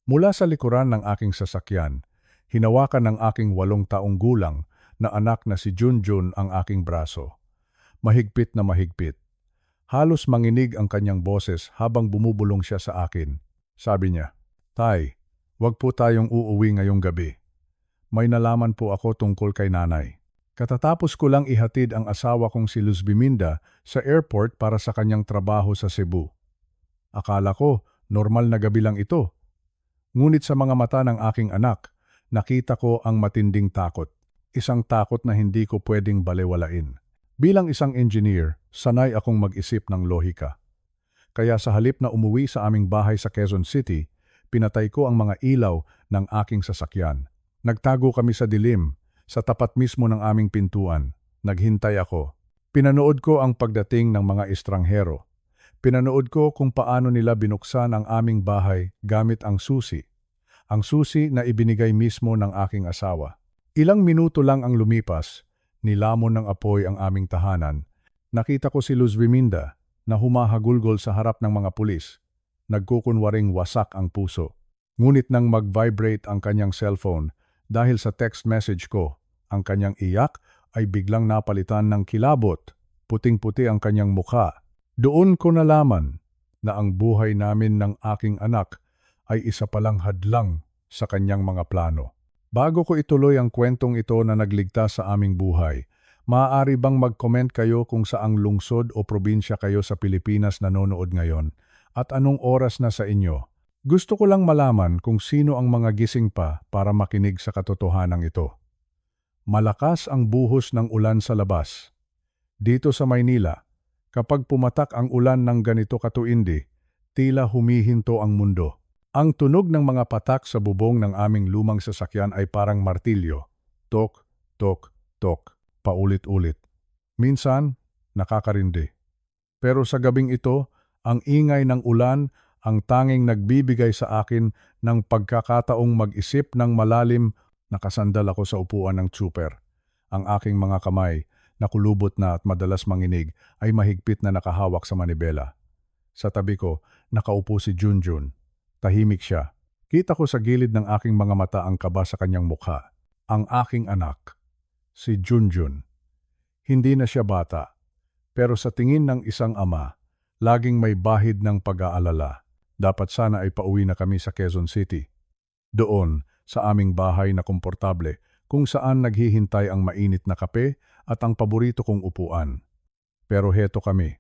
Mula sa likuran ng aking sasakyan, hinawakan ng aking 8 taong gulang na anak na si Junjun ang aking braso. Mahigpit na mahigpit. Halos manginig ang kanyang boses habang bumubulong siya sa akin. Sabi niya, "Tay, wag po tayong uuwi ngayong gabi. May nalaman po ako tungkol kay nanay." Katatapos ko lang ihatid ang asawa kong si Luz Biminda sa airport para sa kanyang trabaho sa Cebu. Akala ko, normal na gabi lang ito. Ngunit sa mga mata ng aking anak, nakita ko ang matinding takot. Isang takot na hindi ko pwedeng balewalain. Bilang isang engineer, sanay akong mag-isip ng lohika. Kaya sa halip na umuwi sa aming bahay sa Quezon City, pinatay ko ang mga ilaw ng aking sasakyan. Nagtago kami sa dilim, sa tapat mismo ng aming pintuan. Naghintay ako. Pinanood ko ang pagdating ng mga estranghero. Pinanood ko kung paano nila binuksan ang aming bahay gamit ang susi. Ang susi na ibinigay mismo ng aking asawa. Ilang minuto lang ang lumipas, nilamon ng apoy ang aming tahanan. Nakita ko si Luz Biminda na humahagulgol sa harap ng mga pulis. Nagkukunwaring wasak ang puso. Ngunit nang mag-vibrate ang kanyang cellphone dahil sa text message ko, ang kanyang iyak ay biglang napalitan ng kilabot. Puting-puti ang kanyang mukha. Doon ko nalaman na ang buhay namin ng aking anak ay isa palang hadlang sa kanyang mga plano. Bago ko ituloy ang kwentong ito na nagligtas sa aming buhay, maaari bang mag-comment kayo kung saang lungsod o probinsya kayo sa Pilipinas nanonood ngayon at anong oras na sa inyo? Gusto ko lang malaman kung sino ang mga gising pa para makinig sa katotohanan ito. Malakas ang buhos ng ulan sa labas. Dito sa Maynila, kapag pumatak ang ulan ng ganito katuindi, tila humihinto ang mundo. Ang tunog ng mga patak sa bubong ng aming lumang sasakyan ay parang martilyo. Tok, tok, tok, paulit-ulit. Minsan, nakakarindi. Pero sa gabing ito, ang ingay ng ulan ang tanging nagbibigay sa akin ng pagkakataong mag-isip ng malalim. Nakasandal ako sa upuan ng tsuper. Ang aking mga kamay, nakulubot na at madalas manginig, ay mahigpit na nakahawak sa manibela. Sa tabi ko, nakaupo si Junjun. Tahimik siya. Kita ko sa gilid ng aking mga mata ang kaba sa kanyang mukha. Ang aking anak, si Junjun. Hindi na siya bata, pero sa tingin ng isang ama, laging may bahid ng pag-aalala. Dapat sana ay pauwi na kami sa Quezon City. Doon, sa aming bahay na komportable, kung saan naghihintay ang mainit na kape at ang paborito kong upuan. Pero heto kami.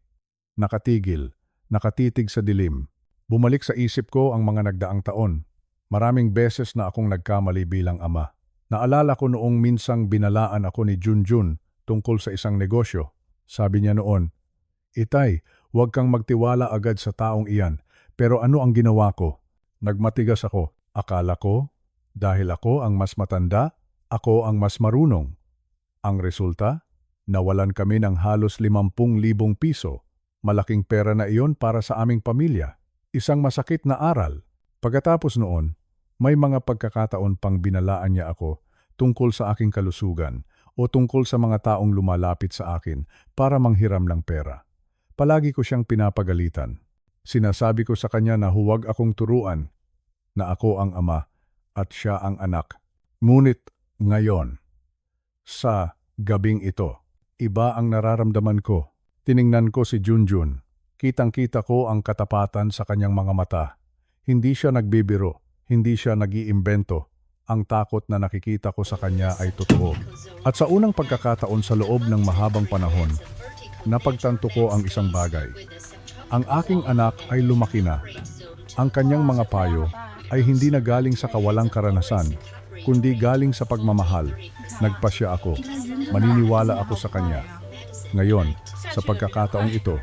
Nakatigil, nakatitig sa dilim. Bumalik sa isip ko ang mga nagdaang taon. Maraming beses na akong nagkamali bilang ama. Naalala ko noong minsang binalaan ako ni Junjun tungkol sa isang negosyo. Sabi niya noon, "Itay, huwag kang magtiwala agad sa taong iyan." Pero ano ang ginawa ko? Nagmatigas ako. Akala ko, dahil ako ang mas matanda, ako ang mas marunong. Ang resulta, nawalan kami ng halos 50,000 piso. Malaking pera na iyon para sa aming pamilya. Isang masakit na aral. Pagkatapos noon, may mga pagkakataon pang binalaan niya ako tungkol sa aking kalusugan o tungkol sa mga taong lumalapit sa akin para manghiram ng pera. Palagi ko siyang pinapagalitan. Sinasabi ko sa kanya na huwag akong turuan, na ako ang ama at siya ang anak. Ngunit ngayon, sa gabing ito, iba ang nararamdaman ko. Tiningnan ko si Junjun. Kitang-kita ko ang katapatan sa kanyang mga mata. Hindi siya nagbibiro, hindi siya nag-iimbento. Ang takot na nakikita ko sa kanya ay totoo. At sa unang pagkakataon sa loob ng mahabang panahon, napagtanto ko ang isang bagay. Ang aking anak ay lumaki na. Ang kanyang mga payo ay hindi na galing sa kawalang karanasan, kundi galing sa pagmamahal. Nagpasya ako. Maniniwala ako sa kanya. Ngayon, sa pagkakataong ito,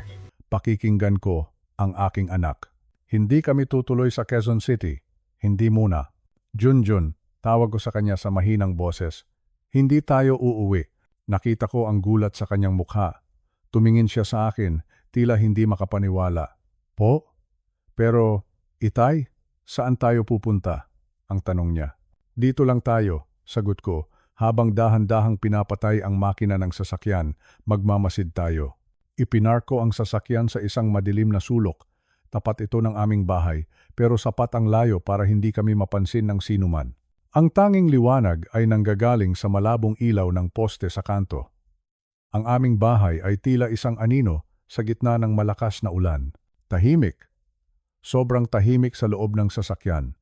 pakikinggan ko ang aking anak. Hindi kami tutuloy sa Quezon City. Hindi muna. Junjun, tawag ko sa kanya sa mahinang boses. Hindi tayo uuwi. Nakita ko ang gulat sa kanyang mukha. Tumingin siya sa akin, tila hindi makapaniwala. Po? Pero, Itay, saan tayo pupunta? Ang tanong niya. Dito lang tayo, sagot ko, habang dahan-dahang pinapatay ang makina ng sasakyan, magmamasid tayo. Ipinark ko ang sasakyan sa isang madilim na sulok. Tapat ito ng aming bahay, pero sapat ang layo para hindi kami mapansin ng sinuman. Ang tanging liwanag ay nanggagaling sa malabong ilaw ng poste sa kanto. Ang aming bahay ay tila isang anino sa gitna ng malakas na ulan. Tahimik. Sobrang tahimik sa loob ng sasakyan.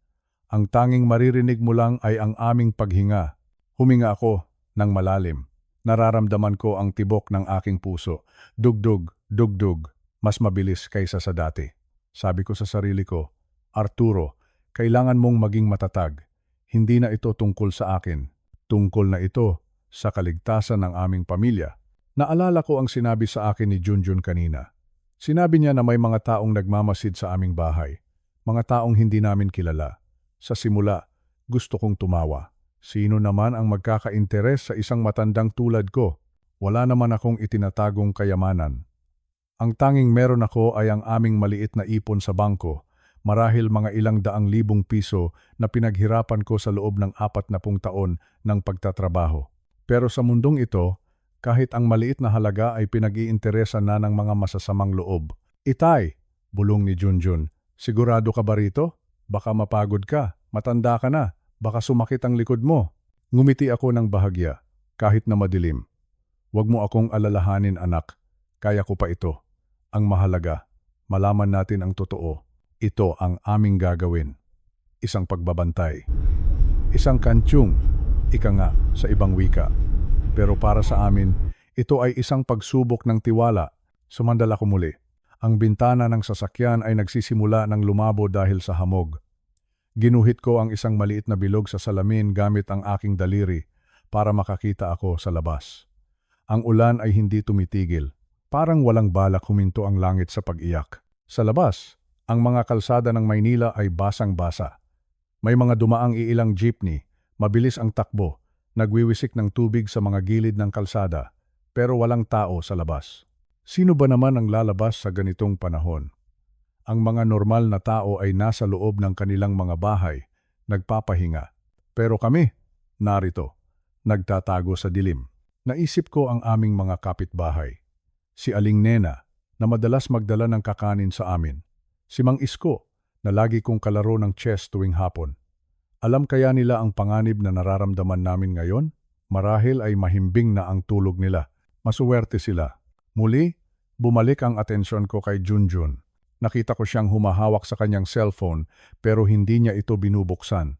Ang tanging maririnig mo lang ay ang aming paghinga. Huminga ako ng malalim. Nararamdaman ko ang tibok ng aking puso. Dugdug, dugdug, mas mabilis kaysa sa dati. Sabi ko sa sarili ko, Arturo, kailangan mong maging matatag. Hindi na ito tungkol sa akin. Tungkol na ito sa kaligtasan ng aming pamilya. Naalala ko ang sinabi sa akin ni Junjun kanina. Sinabi niya na may mga taong nagmamasid sa aming bahay. Mga taong hindi namin kilala. Sa simula, gusto kong tumawa. Sino naman ang magkakainteres sa isang matandang tulad ko? Wala naman akong itinatagong kayamanan. Ang tanging meron ako ay ang aming maliit na ipon sa bangko, marahil mga ilang daang libong piso na pinaghirapan ko sa loob ng 40 taon ng pagtatrabaho. Pero sa mundong ito, kahit ang maliit na halaga ay pinag-iinteresan na ng mga masasamang loob. Itay, bulong ni Junjun, sigurado ka ba rito? Baka mapagod ka, matanda ka na. Baka sumakit ang likod mo. Ngumiti ako ng bahagya, kahit na madilim. Huwag mo akong alalahanin, anak. Kaya ko pa ito. Ang mahalaga, malaman natin ang totoo. Ito ang aming gagawin. Isang pagbabantay. Isang kantyong, ika nga sa ibang wika. Pero para sa amin, ito ay isang pagsubok ng tiwala. Sumandal ako muli. Ang bintana ng sasakyan ay nagsisimula ng lumabo dahil sa hamog. Ginuhit ko ang isang maliit na bilog sa salamin gamit ang aking daliri para makakita ako sa labas. Ang ulan ay hindi tumitigil. Parang walang balak huminto ang langit sa pag-iyak. Sa labas, ang mga kalsada ng Maynila ay basang-basa. May mga dumaang iilang jeepney, mabilis ang takbo, nagwiwisik ng tubig sa mga gilid ng kalsada, pero walang tao sa labas. Sino ba naman ang lalabas sa ganitong panahon? Ang mga normal na tao ay nasa loob ng kanilang mga bahay, nagpapahinga. Pero kami, narito, nagtatago sa dilim. Naisip ko ang aming mga kapitbahay. Si Aling Nena, na madalas magdala ng kakanin sa amin. Si Mang Isko, na lagi kong kalaro ng chess tuwing hapon. Alam kaya nila ang panganib na nararamdaman namin ngayon? Marahil ay mahimbing na ang tulog nila. Masuwerte sila. Muli, bumalik ang atensyon ko kay Junjun. Nakita ko siyang humahawak sa kanyang cellphone pero hindi niya ito binubuksan.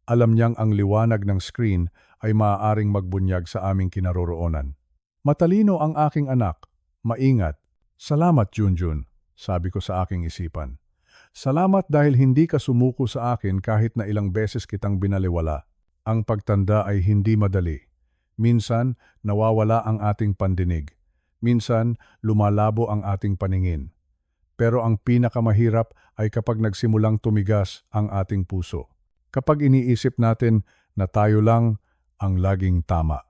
Alam niyang ang liwanag ng screen ay maaaring magbunyag sa aming kinaroroonan. Matalino ang aking anak. Maingat. Salamat, Junjun, sabi ko sa aking isipan. Salamat dahil hindi ka sumuko sa akin kahit na ilang beses kitang binaliwala. Ang pagtanda ay hindi madali. Minsan, nawawala ang ating pandinig. Minsan, lumalabo ang ating paningin. Pero ang pinakamahirap ay kapag nagsimulang tumigas ang ating puso. Kapag iniisip natin na tayo lang ang laging tama.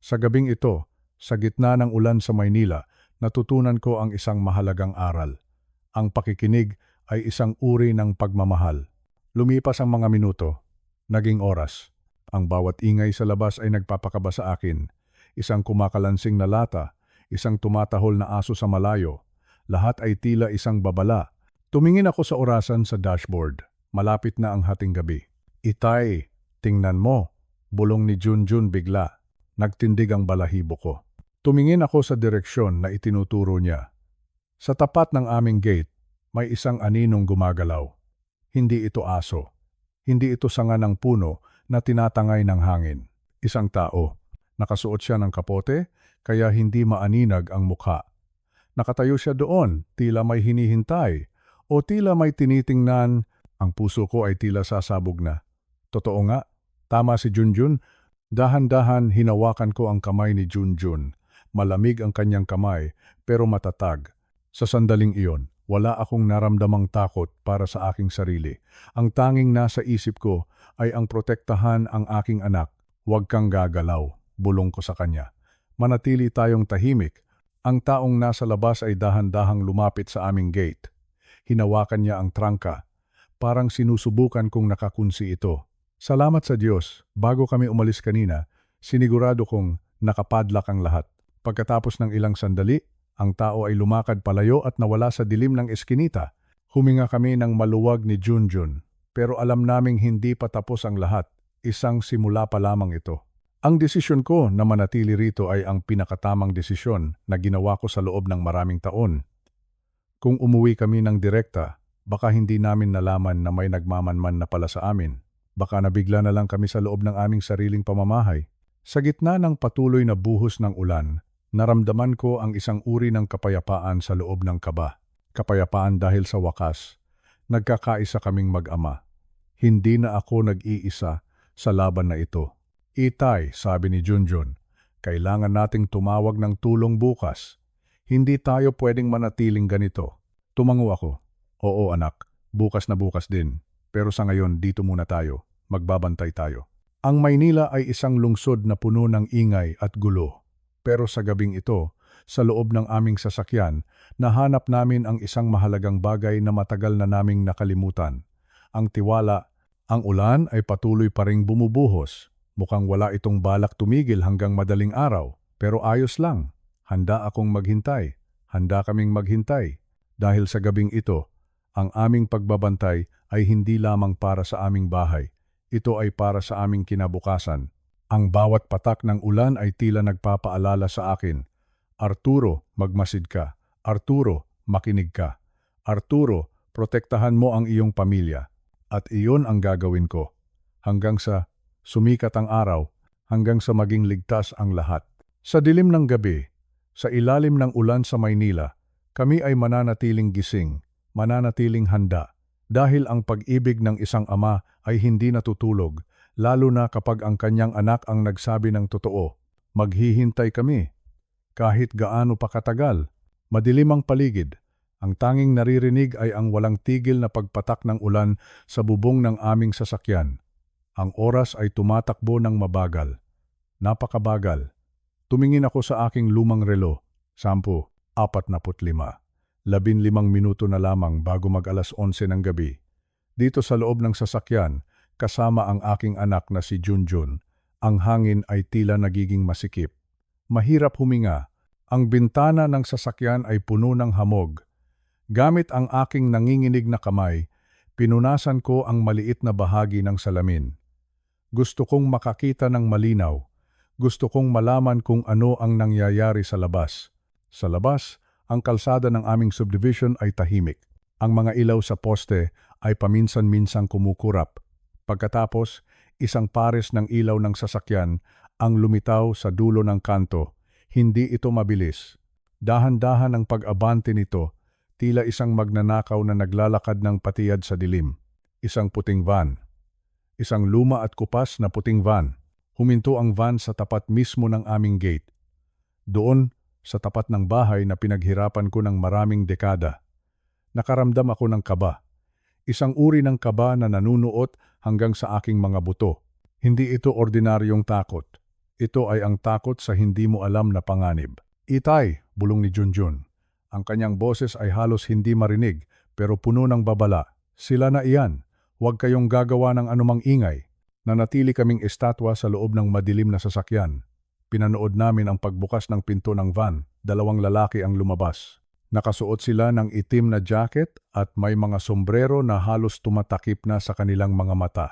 Sa gabing ito, sa gitna ng ulan sa Maynila, natutunan ko ang isang mahalagang aral. Ang pakikinig ay isang uri ng pagmamahal. Lumipas ang mga minuto, naging oras. Ang bawat ingay sa labas ay nagpapakaba sa akin. Isang kumakalansing na lata, isang tumatahol na aso sa malayo. Lahat ay tila isang babala. Tumingin ako sa orasan sa dashboard. Malapit na ang hating gabi. Itay, tingnan mo. Bulong ni Junjun bigla. Nagtindig ang balahibo ko. Tumingin ako sa direksyon na itinuturo niya. Sa tapat ng aming gate, may isang aninong gumagalaw. Hindi ito aso. Hindi ito sanga ng puno na tinatangay ng hangin. Isang tao. Nakasuot siya ng kapote, kaya hindi maaninag ang mukha. Nakatayo siya doon, tila may hinihintay, o tila may tinitingnan. Ang puso ko ay tila sasabog na. Totoo nga, tama si Junjun. Dahan-dahan hinawakan ko ang kamay ni Junjun. Malamig ang kanyang kamay, pero matatag. Sa sandaling iyon, wala akong naramdamang takot para sa aking sarili. Ang tanging nasa isip ko ay ang protektahan ang aking anak. Huwag kang gagalaw, bulong ko sa kanya. Manatili tayong tahimik. Ang taong nasa labas ay dahan-dahang lumapit sa aming gate. Hinawakan niya ang trangka. Parang sinusubukan kong nakakunsi ito. Salamat sa Diyos, bago kami umalis kanina, sinigurado kong nakapadlak ang lahat. Pagkatapos ng ilang sandali, ang tao ay lumakad palayo at nawala sa dilim ng eskinita. Huminga kami ng maluwag ni Junjun, pero alam naming hindi pa tapos ang lahat. Isang simula pa lamang ito. Ang desisyon ko na manatili rito ay ang pinakatamang desisyon na ginawa ko sa loob ng maraming taon. Kung umuwi kami ng direkta, baka hindi namin nalaman na may nagmamanman na pala sa amin. Baka nabigla na lang kami sa loob ng aming sariling pamamahay. Sa gitna ng patuloy na buhos ng ulan, naramdaman ko ang isang uri ng kapayapaan sa loob ng kaba. Kapayapaan dahil sa wakas, nagkakaisa kaming mag-ama. Hindi na ako nag-iisa sa laban na ito. Itay, sabi ni Junjun, kailangan nating tumawag ng tulong bukas. Hindi tayo pwedeng manatiling ganito. Tumango ako. Oo anak, bukas na bukas din. Pero sa ngayon dito muna tayo, magbabantay tayo. Ang Maynila ay isang lungsod na puno ng ingay at gulo. Pero sa gabing ito, sa loob ng aming sasakyan, nahanap namin ang isang mahalagang bagay na matagal na naming nakalimutan. Ang tiwala. Ang ulan ay patuloy pa ring bumubuhos. Mukhang wala itong balak tumigil hanggang madaling araw, pero ayos lang. Handa akong maghintay. Handa kaming maghintay. Dahil sa gabing ito, ang aming pagbabantay ay hindi lamang para sa aming bahay. Ito ay para sa aming kinabukasan. Ang bawat patak ng ulan ay tila nagpapaalala sa akin. Arturo, magmasid ka. Arturo, makinig ka. Arturo, protektahan mo ang iyong pamilya. At iyon ang gagawin ko. Hanggang sa sumikat ang araw, hanggang sa maging ligtas ang lahat. Sa dilim ng gabi, sa ilalim ng ulan sa Maynila, kami ay mananatiling gising, mananatiling handa. Dahil ang pag-ibig ng isang ama ay hindi natutulog, lalo na kapag ang kanyang anak ang nagsabi ng totoo. Maghihintay kami. Kahit gaano pa katagal, madilim ang paligid. Ang tanging naririnig ay ang walang tigil na pagpatak ng ulan sa bubong ng aming sasakyan. Ang oras ay tumatakbo ng mabagal. Napakabagal. Tumingin ako sa aking lumang relo. 10:45. 15 minuto na lamang bago mag-alas 11 ng gabi. Dito sa loob ng sasakyan, kasama ang aking anak na si Junjun, ang hangin ay tila nagiging masikip. Mahirap huminga. Ang bintana ng sasakyan ay puno ng hamog. Gamit ang aking nanginginig na kamay, pinunasan ko ang maliit na bahagi ng salamin. Gusto kong makakita ng malinaw. Gusto kong malaman kung ano ang nangyayari sa labas. Sa labas, ang kalsada ng aming subdivision ay tahimik. Ang mga ilaw sa poste ay paminsan-minsang kumukurap. Pagkatapos, isang pares ng ilaw ng sasakyan ang lumitaw sa dulo ng kanto. Hindi ito mabilis. Dahan-dahan ang pag-abante nito, tila isang magnanakaw na naglalakad ng patiyad sa dilim. Isang puting van. Isang luma at kupas na puting van. Huminto ang van sa tapat mismo ng aming gate. Doon, sa tapat ng bahay na pinaghirapan ko ng maraming dekada. Nakaramdam ako ng kaba. Isang uri ng kaba na nanunuot hanggang sa aking mga buto. Hindi ito ordinaryong takot. Ito ay ang takot sa hindi mo alam na panganib. Itay, bulong ni Junjun. Ang kanyang boses ay halos hindi marinig, pero puno ng babala. Sila na iyan. Huwag kayong gagawa ng anumang ingay. Nanatili kaming estatwa sa loob ng madilim na sasakyan. Pinanood namin ang pagbukas ng pinto ng van. 2 lalaki ang lumabas. Nakasuot sila ng itim na jacket at may mga sombrero na halos tumatakip na sa kanilang mga mata.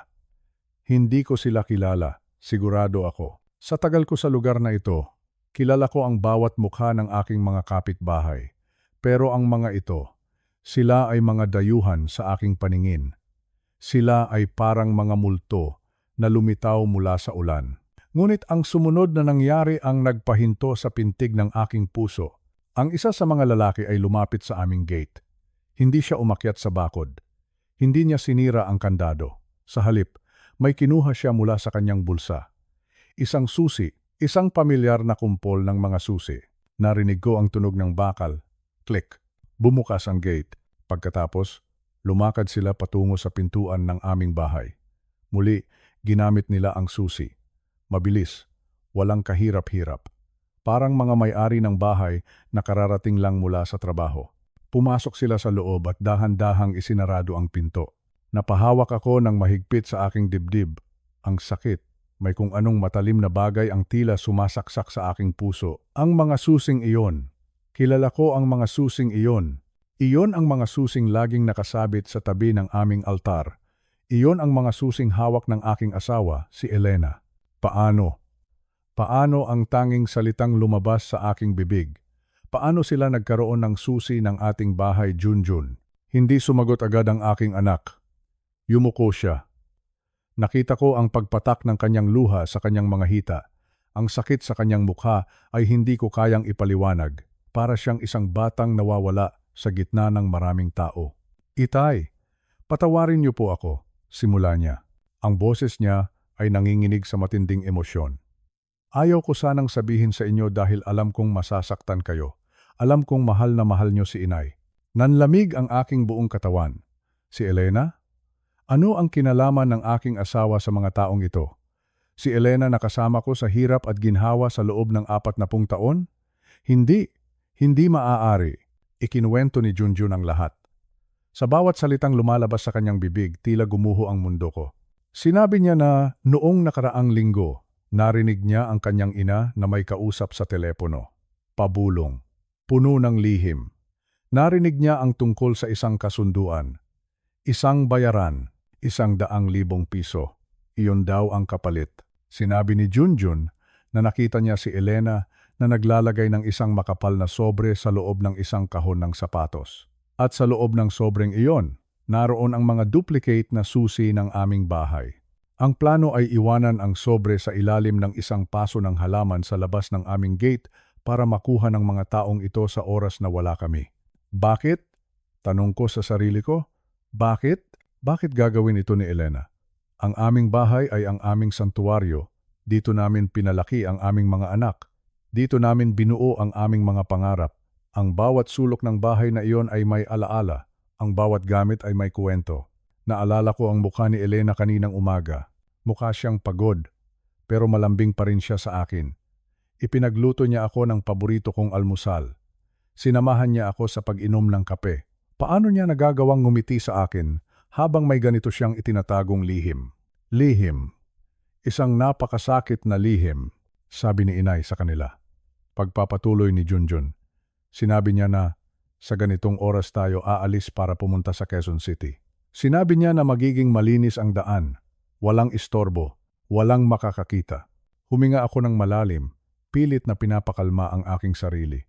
Hindi ko sila kilala, sigurado ako. Sa tagal ko sa lugar na ito, kilala ko ang bawat mukha ng aking mga kapitbahay. Pero ang mga ito, sila ay mga dayuhan sa aking paningin. Sila ay parang mga multo na lumitaw mula sa ulan. Ngunit ang sumunod na nangyari ang nagpahinto sa pintig ng aking puso. Ang isa sa mga lalaki ay lumapit sa aming gate. Hindi siya umakyat sa bakod. Hindi niya sinira ang kandado. Sa halip, may kinuha siya mula sa kanyang bulsa. Isang susi, isang pamilyar na kumpol ng mga susi. Narinig ko ang tunog ng bakal. Click. Bumukas ang gate. Pagkatapos, lumakad sila patungo sa pintuan ng aming bahay. Muli, ginamit nila ang susi. Mabilis, walang kahirap-hirap. Parang mga may-ari ng bahay na kararating lang mula sa trabaho. Pumasok sila sa loob at dahan-dahang isinarado ang pinto. Napahawak ako ng mahigpit sa aking dibdib. Ang sakit, may kung anong matalim na bagay ang tila sumasaksak sa aking puso. Ang mga susing iyon. Kilala ko ang mga susing iyon. Iyon ang mga susing laging nakasabit sa tabi ng aming altar. Iyon ang mga susing hawak ng aking asawa, si Elena. Paano? Paano ang tanging salitang lumabas sa aking bibig? Paano sila nagkaroon ng susi ng ating bahay, Junjun? Hindi sumagot agad ang aking anak. Yumuko siya. Nakita ko ang pagpatak ng kanyang luha sa kanyang mga hita. Ang sakit sa kanyang mukha ay hindi ko kayang ipaliwanag. Para siyang isang batang nawawala sa gitna ng maraming tao. Itay, patawarin niyo po ako, simula niya. Ang boses niya ay nanginginig sa matinding emosyon. Ayaw ko sanang sabihin sa inyo dahil alam kong masasaktan kayo. Alam kong mahal na mahal niyo si inay. Nanlamig ang aking buong katawan. Si Elena? Ano ang kinalaman ng aking asawa sa mga taong ito? Si Elena nakasama ko sa hirap at ginhawa sa loob ng 40 taon? Hindi maaari. Ikinuwento ni Junjun ang lahat. Sa bawat salitang lumalabas sa kanyang bibig, tila gumuho ang mundo ko. Sinabi niya na noong nakaraang linggo, narinig niya ang kanyang ina na may kausap sa telepono. Pabulong. Puno ng lihim. Narinig niya ang tungkol sa isang kasunduan. Isang bayaran. 100,000 piso. Iyon daw ang kapalit. Sinabi ni Junjun na nakita niya si Elena na naglalagay ng isang makapal na sobre sa loob ng isang kahon ng sapatos. At sa loob ng sobreng iyon, naroon ang mga duplicate na susi ng aming bahay. Ang plano ay iwanan ang sobre sa ilalim ng isang paso ng halaman sa labas ng aming gate para makuha ng mga taong ito sa oras na wala kami. Bakit? Tanong ko sa sarili ko. Bakit? Bakit gagawin ito ni Elena? Ang aming bahay ay ang aming santuwaryo. Dito namin pinalaki ang aming mga anak. Dito namin binuo ang aming mga pangarap. Ang bawat sulok ng bahay na iyon ay may alaala. Ang bawat gamit ay may kuwento. Naalala ko ang mukha ni Elena kaninang umaga. Mukha siyang pagod, pero malambing pa rin siya sa akin. Ipinagluto niya ako ng paborito kong almusal. Sinamahan niya ako sa pag-inom ng kape. Paano niya nagagawang ngumiti sa akin habang may ganito siyang itinatagong lihim? Lihim. Isang napakasakit na lihim, sabi ni inay sa kanila. Pagpapatuloy ni Junjun, sinabi niya na sa ganitong oras tayo aalis para pumunta sa Quezon City. Sinabi niya na magiging malinis ang daan, walang istorbo, walang makakakita. Huminga ako ng malalim, pilit na pinapakalma ang aking sarili.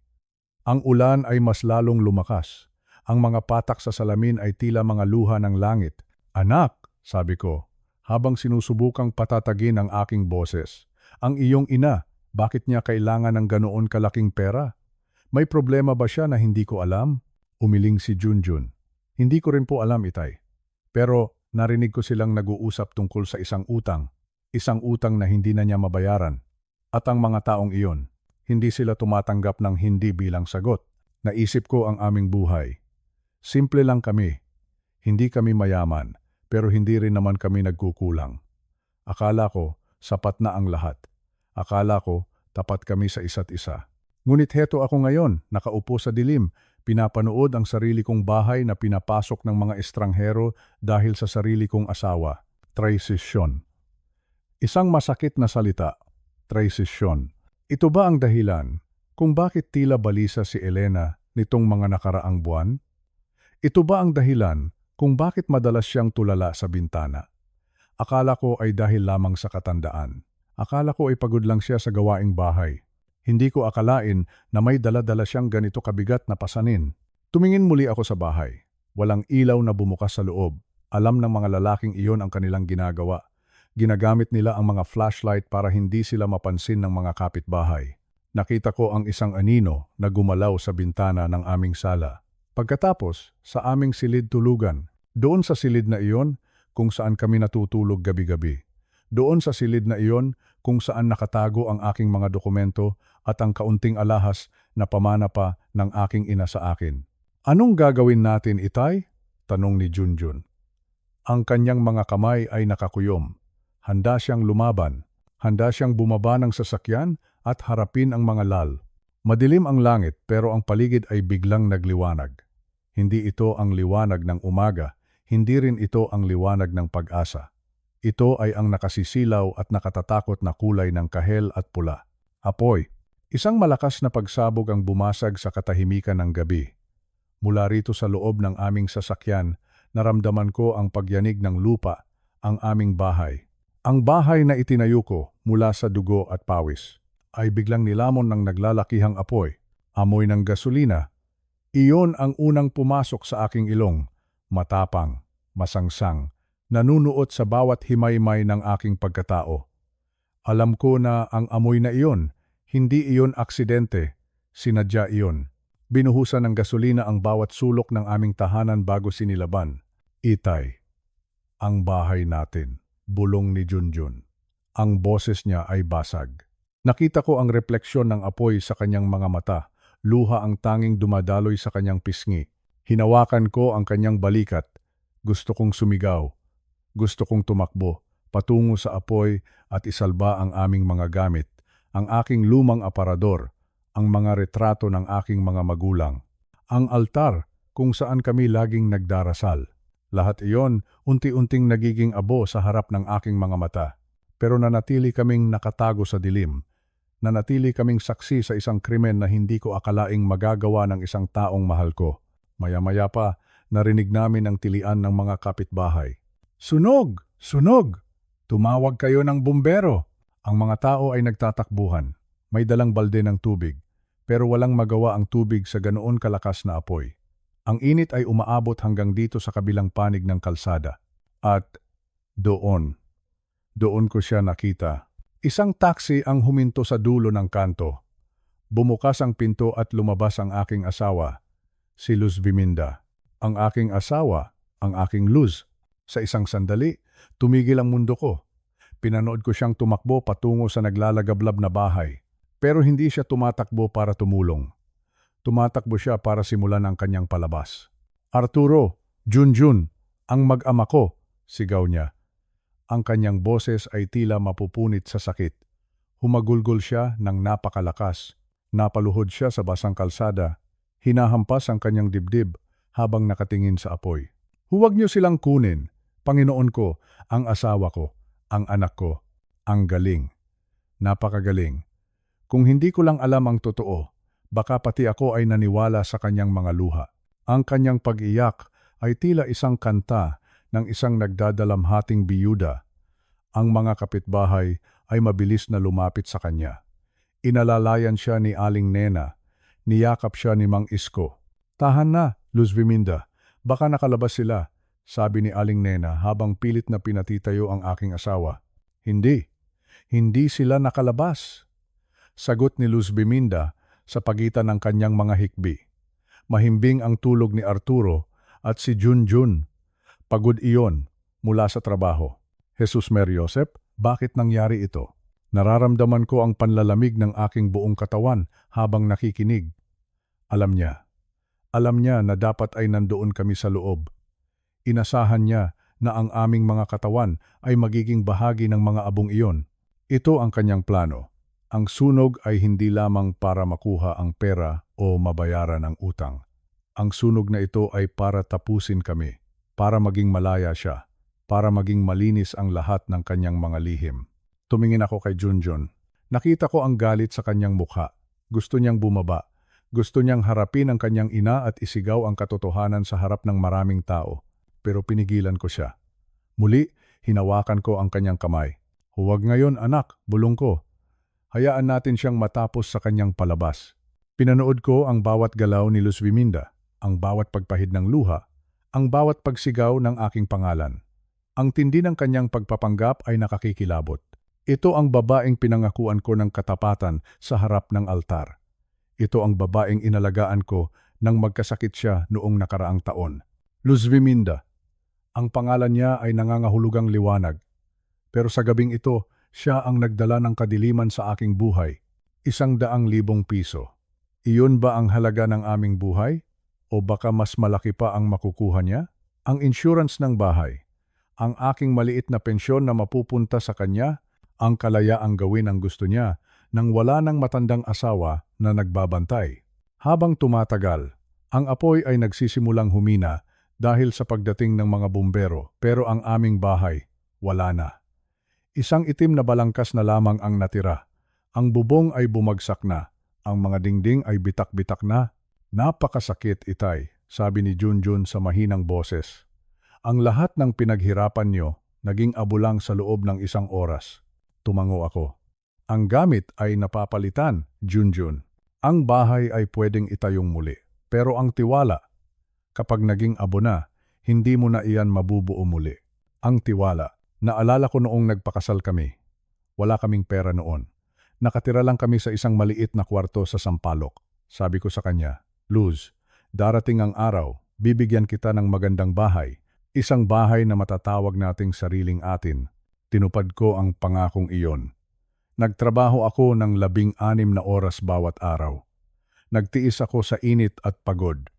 Ang ulan ay mas lalong lumakas. Ang mga patak sa salamin ay tila mga luha ng langit. Anak, sabi ko, habang sinusubukang patatagin ang aking boses. Ang iyong ina, bakit niya kailangan ng ganoon kalaking pera? May problema ba siya na hindi ko alam? Umiling si Junjun. Hindi ko rin po alam, itay. Pero narinig ko silang nag-uusap tungkol sa isang utang na hindi na niya mabayaran. At ang mga taong iyon, hindi sila tumatanggap ng hindi bilang sagot. Naisip ko ang aming buhay. Simple lang kami. Hindi kami mayaman, pero hindi rin naman kami nagkukulang. Akala ko, sapat na ang lahat. Akala ko, tapat kami sa isa't isa. Ngunit heto ako ngayon, nakaupo sa dilim, pinapanood ang sarili kong bahay na pinapasok ng mga estranghero dahil sa sarili kong asawa. Traisisyon. Isang masakit na salita. Traisisyon. Ito ba ang dahilan kung bakit tila balisa si Elena nitong mga nakaraang buwan? Ito ba ang dahilan kung bakit madalas siyang tulala sa bintana? Akala ko ay dahil lamang sa katandaan. Akala ko ay pagod lang siya sa gawaing bahay. Hindi ko akalain na may dala-dala siyang ganito kabigat na pasanin. Tumingin muli ako sa bahay. Walang ilaw na bumukas sa loob. Alam ng mga lalaking iyon ang kanilang ginagawa. Ginagamit nila ang mga flashlight para hindi sila mapansin ng mga kapitbahay. Nakita ko ang isang anino na gumalaw sa bintana ng aming sala. Pagkatapos, sa aming silid tulugan, doon sa silid na iyon kung saan kami natutulog gabi-gabi. Doon sa silid na iyon kung saan nakatago ang aking mga dokumento at ang kaunting alahas na pamana pa ng aking ina sa akin. Anong gagawin natin, itay? Tanong ni Junjun. Ang kanyang mga kamay ay nakakuyom. Handa siyang lumaban. Handa siyang bumaba ng sasakyan at harapin ang mga lal. Madilim ang langit pero ang paligid ay biglang nagliwanag. Hindi ito ang liwanag ng umaga, hindi rin ito ang liwanag ng pag-asa. Ito ay ang nakasisilaw at nakatatakot na kulay ng kahel at pula. Apoy. Isang malakas na pagsabog ang bumasag sa katahimikan ng gabi. Mula rito sa loob ng aming sasakyan, naramdaman ko ang pagyanig ng lupa, ang aming bahay. Ang bahay na itinayo ko mula sa dugo at pawis ay biglang nilamon ng naglalakihang apoy, amoy ng gasolina. Iyon ang unang pumasok sa aking ilong, matapang, masangsang, nanunuot sa bawat himaymay ng aking pagkatao. Alam ko na ang amoy na iyon, hindi iyon aksidente, sinadya iyon. Binuhusan ng gasolina ang bawat sulok ng aming tahanan bago sinilaban. Itay, ang bahay natin, bulong ni Junjun. Ang boses niya ay basag. Nakita ko ang refleksyon ng apoy sa kanyang mga mata, luha ang tanging dumadaloy sa kanyang pisngi. Hinawakan ko ang kanyang balikat. Gusto kong sumigaw. Gusto kong tumakbo, patungo sa apoy at isalba ang aming mga gamit, ang aking lumang aparador, ang mga retrato ng aking mga magulang, ang altar kung saan kami laging nagdarasal. Lahat iyon unti-unting nagiging abo sa harap ng aking mga mata. Pero nanatili kaming nakatago sa dilim. Nanatili kaming saksi sa isang krimen na hindi ko akalaing magagawa ng isang taong mahal ko. Maya-maya pa, narinig namin ang tilian ng mga kapitbahay. Sunog! Sunog! Tumawag kayo ng bumbero! Ang mga tao ay nagtatakbuhan. May dalang balde ng tubig. Pero walang magawa ang tubig sa ganoon kalakas na apoy. Ang init ay umaabot hanggang dito sa kabilang panig ng kalsada. At doon ko siya nakita. Isang taxi ang huminto sa dulo ng kanto. Bumukas ang pinto at lumabas ang aking asawa, si Luz Biminda. Ang aking asawa, ang aking Luz. Sa isang sandali, tumigil ang mundo ko. Pinanood ko siyang tumakbo patungo sa naglalagablab na bahay. Pero hindi siya tumatakbo para tumulong. Tumatakbo siya para simulan ang kanyang palabas. Arturo, Junjun, ang mag-ama ko, sigaw niya. Ang kanyang boses ay tila mapupunit sa sakit. Humagulgol siya ng napakalakas. Napaluhod siya sa basang kalsada. Hinahampas ang kanyang dibdib habang nakatingin sa apoy. Huwag niyo silang kunin. Panginoon ko, ang asawa ko, ang anak ko, ang galing. Napakagaling. Kung hindi ko lang alam ang totoo, baka pati ako ay naniwala sa kanyang mga luha. Ang kanyang pag-iyak ay tila isang kanta ng isang nagdadalamhating biyuda. Ang mga kapitbahay ay mabilis na lumapit sa kanya. Inalalayan siya ni Aling Nena, niyakap siya ni Mang Isko. Tahan na, Luz Biminda, baka nakalabas sila, sabi ni Aling Nena habang pilit na pinatitayo ang aking asawa. Hindi sila nakalabas. Sagot ni Luz Biminda sa pagitan ng kanyang mga hikbi. Mahimbing ang tulog ni Arturo at si Junjun. Pagod iyon mula sa trabaho. Jesus Mer Josep, bakit nangyari ito? Nararamdaman ko ang panlalamig ng aking buong katawan habang nakikinig. Alam niya na dapat ay nandoon kami sa loob. Inasahan niya na ang aming mga katawan ay magiging bahagi ng mga abong iyon. Ito ang kanyang plano. Ang sunog ay hindi lamang para makuha ang pera o mabayaran ang utang. Ang sunog na ito ay para tapusin kami, para maging malaya siya, para maging malinis ang lahat ng kanyang mga lihim. Tumingin ako kay Junjun. Nakita ko ang galit sa kanyang mukha. Gusto niyang bumaba. Gusto niyang harapin ang kanyang ina at isigaw ang katotohanan sa harap ng maraming tao. Pero pinigilan ko siya. Muli, hinawakan ko ang kanyang kamay. Huwag ngayon anak, bulong ko. Hayaan natin siyang matapos sa kanyang palabas. Pinanood ko ang bawat galaw ni Luz Biminda, ang bawat pagpahid ng luha, ang bawat pagsigaw ng aking pangalan. Ang tindi ng kanyang pagpapanggap ay nakakikilabot. Ito ang babaeng pinangakuan ko ng katapatan sa harap ng altar. Ito ang babaeng inalagaan ko nang magkasakit siya noong nakaraang taon. Luz Biminda. Ang pangalan niya ay nangangahulugang liwanag. Pero sa gabing ito, siya ang nagdala ng kadiliman sa aking buhay. 100,000 piso. Iyon ba ang halaga ng aming buhay? O baka mas malaki pa ang makukuha niya? Ang insurance ng bahay. Ang aking maliit na pensyon na mapupunta sa kanya, ang kalayaang gawin ang gusto niya nang wala ng matandang asawa na nagbabantay. Habang tumatagal, ang apoy ay nagsisimulang humina dahil sa pagdating ng mga bumbero, pero ang aming bahay, wala na. Isang itim na balangkas na lamang ang natira. Ang bubong ay bumagsak na. Ang mga dingding ay bitak-bitak na. Napakasakit, Itay. sabi ni Junjun sa mahinang boses. Ang lahat ng pinaghirapan nyo, naging abulang sa loob ng isang oras. Tumango ako. Ang gamit ay napapalitan, Junjun. Ang bahay ay pwedeng itayong muli. Pero ang tiwala, kapag naging abo na, hindi mo na iyan mabubuo muli. Ang tiwala, naalala ko noong nagpakasal kami. Wala kaming pera noon. Nakatira lang kami sa isang maliit na kwarto sa Sampaloc. Sabi ko sa kanya, Luz, darating ang araw, bibigyan kita ng magandang bahay. Isang bahay na matatawag nating sariling atin. Tinupad ko ang pangakong iyon. Nagtrabaho ako ng 16 na oras bawat araw. Nagtiis ako sa init at pagod.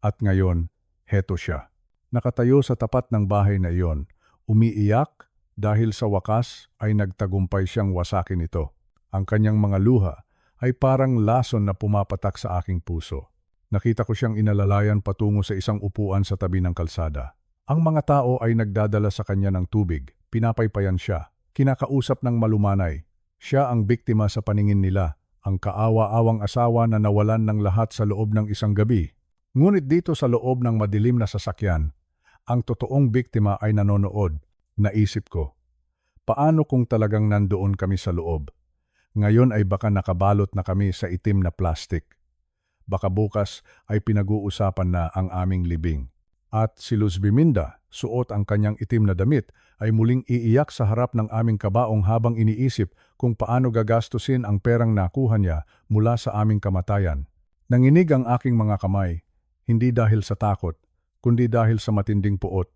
At ngayon, heto siya. Nakatayo sa tapat ng bahay na iyon, umiiyak dahil sa wakas ay nagtagumpay siyang wasakin ito. Ang kanyang mga luha ay parang lason na pumapatak sa aking puso. Nakita ko siyang inalalayan patungo sa isang upuan sa tabi ng kalsada. Ang mga tao ay nagdadala sa kanya ng tubig, pinapaypayan siya, kinakausap ng malumanay. Siya ang biktima sa paningin nila, ang kaawa-awang asawa na nawalan ng lahat sa loob ng isang gabi. Ngunit dito sa loob ng madilim na sasakyan, ang totoong biktima ay nanonood. Naisip ko, paano kung talagang nandoon kami sa loob? Ngayon ay baka nakabalot na kami sa itim na plastik. Baka bukas ay pinag-uusapan na ang aming libing. At si Luz Biminda, suot ang kanyang itim na damit, ay muling iiyak sa harap ng aming kabaong habang iniisip kung paano gagastusin ang perang nakuha niya mula sa aming kamatayan. Nanginig ang aking mga kamay, hindi dahil sa takot, kundi dahil sa matinding puot.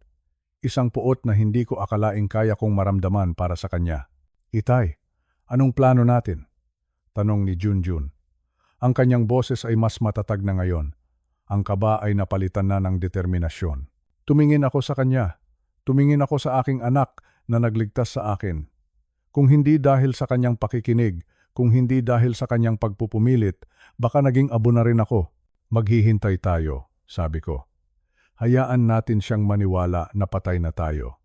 Isang puot na hindi ko akalaing kaya kong maramdaman para sa kanya. Itay, anong plano natin? Tanong ni Junjun. Ang kanyang boses ay mas matatag na ngayon. Ang kaba ay napalitan na ng determinasyon. Tumingin ako sa kanya. Tumingin ako sa aking anak na nagligtas sa akin. Kung hindi dahil sa kanyang pakikinig, kung hindi dahil sa kanyang pagpupumilit, baka naging abo na rin ako. Maghihintay tayo, sabi ko. Hayaan natin siyang maniwala na patay na tayo.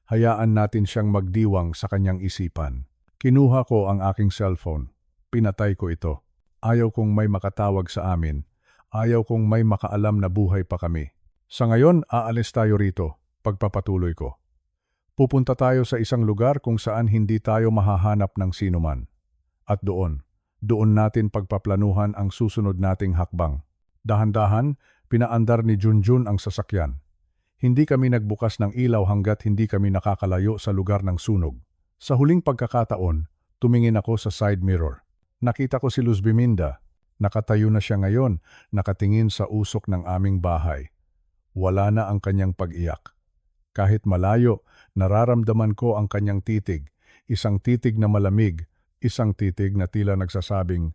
Hayaan natin siyang magdiwang sa kanyang isipan. Kinuha ko ang aking cellphone. Pinatay ko ito. Ayaw kong may makatawag sa amin. Ayaw kong may makaalam na buhay pa kami. Sa ngayon, aalis tayo rito, pagpapatuloy ko. Pupunta tayo sa isang lugar kung saan hindi tayo mahahanap ng sinuman. At doon natin pagpaplanuhan ang susunod nating hakbang. Dahan-dahan, pinaandar ni Junjun ang sasakyan. Hindi kami nagbukas ng ilaw hanggat hindi kami nakakalayo sa lugar ng sunog. Sa huling pagkakataon, tumingin ako sa side mirror. Nakita ko si Luz Biminda. Nakatayo na siya ngayon, nakatingin sa usok ng aming bahay. Wala na ang kanyang pag-iyak. Kahit malayo, nararamdaman ko ang kanyang titig. Isang titig na malamig, isang titig na tila nagsasabing,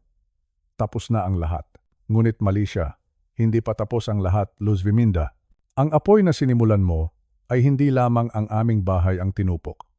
tapos na ang lahat. Ngunit mali siya. Hindi pa tapos ang lahat, Luz Biminda. Ang apoy na sinimulan mo ay hindi lamang ang aming bahay ang tinupok.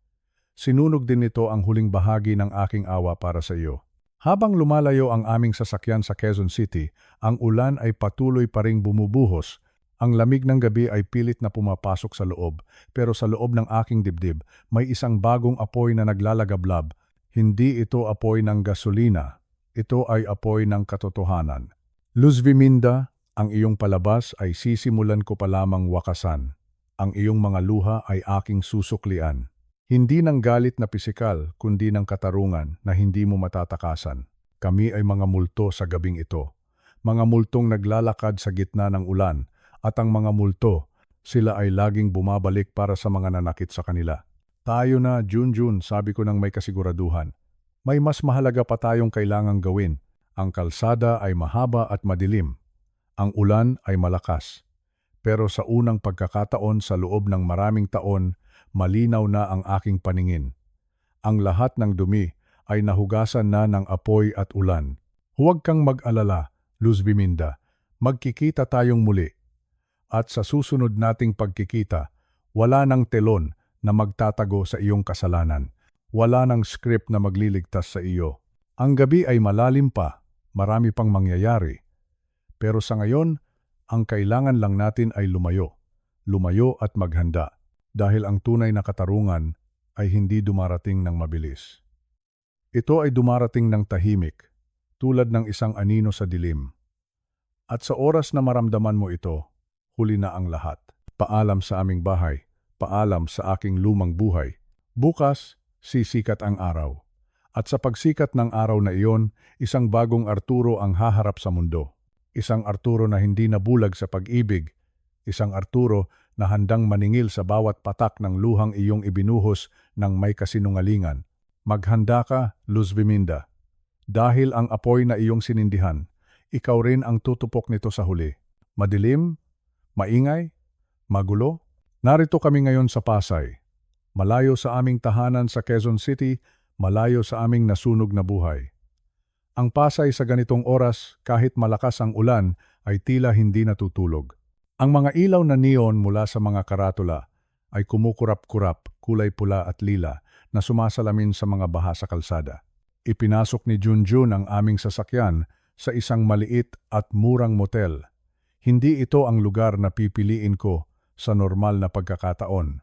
Sinunog din nito ang huling bahagi ng aking awa para sa iyo. Habang lumalayo ang aming sasakyan sa Quezon City, ang ulan ay patuloy pa ring bumubuhos. Ang lamig ng gabi ay pilit na pumapasok sa loob, pero sa loob ng aking dibdib may isang bagong apoy na naglalagablab. Hindi ito apoy ng gasolina, ito ay apoy ng katotohanan. Luz Biminda, ang iyong palabas ay sisimulan ko pa lamang wakasan. Ang iyong mga luha ay aking susuklian. Hindi ng galit na pisikal, kundi ng katarungan na hindi mo matatakasan. Kami ay mga multo sa gabing ito. Mga multong naglalakad sa gitna ng ulan, at ang mga multo, sila ay laging bumabalik para sa mga nanakit sa kanila. Tayo na, Junjun, sabi ko ng may kasiguraduhan. May mas mahalaga pa tayong kailangang gawin. Ang kalsada ay mahaba at madilim. Ang ulan ay malakas. Pero sa unang pagkakataon sa loob ng maraming taon, malinaw na ang aking paningin. Ang lahat ng dumi ay nahugasan na ng apoy at ulan. Huwag kang mag-alala, Luz Biminda. Magkikita tayong muli. At sa susunod nating pagkikita, wala nang telon na magtatago sa iyong kasalanan. Wala nang script na magliligtas sa iyo. Ang gabi ay malalim pa, marami pang mangyayari. Pero sa ngayon, ang kailangan lang natin ay lumayo. Lumayo at maghanda. Dahil ang tunay na katarungan ay hindi dumarating ng mabilis. Ito ay dumarating ng tahimik, tulad ng isang anino sa dilim. At sa oras na maramdaman mo ito, huli na ang lahat. Paalam sa aming bahay, paalam sa aking lumang buhay. Bukas, sisikat ang araw. At sa pagsikat ng araw na iyon, isang bagong Arturo ang haharap sa mundo. Isang Arturo na hindi nabulag sa pag-ibig. Isang Arturo na handang maningil sa bawat patak ng luhang iyong ibinuhos ng may kasinungalingan. Maghanda ka, Luz Biminda. Dahil ang apoy na iyong sinindihan, ikaw rin ang tutupok nito sa huli. Madilim? Maingay? Magulo? Narito kami ngayon sa Pasay. Malayo sa aming tahanan sa Quezon City, malayo sa aming nasunog na buhay. Ang Pasay sa ganitong oras, kahit malakas ang ulan, ay tila hindi natutulog. Ang mga ilaw na neon mula sa mga karatula ay kumukurap-kurap, kulay pula at lila na sumasalamin sa mga baha sa kalsada. Ipinasok ni Junjun ang aming sasakyan sa isang maliit at murang motel. Hindi ito ang lugar na pipiliin ko sa normal na pagkakataon.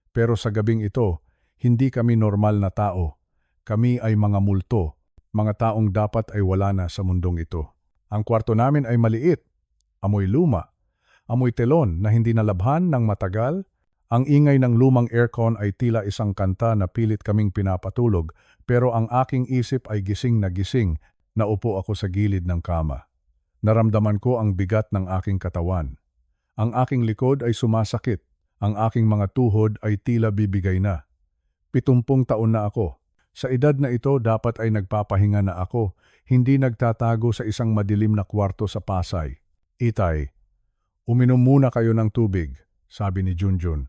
Pero sa gabing ito, hindi kami normal na tao. Kami ay mga multo, mga taong dapat ay wala na sa mundong ito. Ang kwarto namin ay maliit, amoy luma, amoy telon na hindi nalabhan ng matagal. Ang ingay ng lumang aircon ay tila isang kanta na pilit kaming pinapatulog, pero ang aking isip ay gising na gising. Naupo ako sa gilid ng kama. Naramdaman ko ang bigat ng aking katawan. Ang aking likod ay sumasakit. Ang aking mga tuhod ay tila bibigay na. 70 taon na ako. Sa edad na ito dapat ay nagpapahinga na ako, hindi nagtatago sa isang madilim na kwarto sa Pasay. Itay, uminom muna kayo ng tubig, sabi ni Junjun.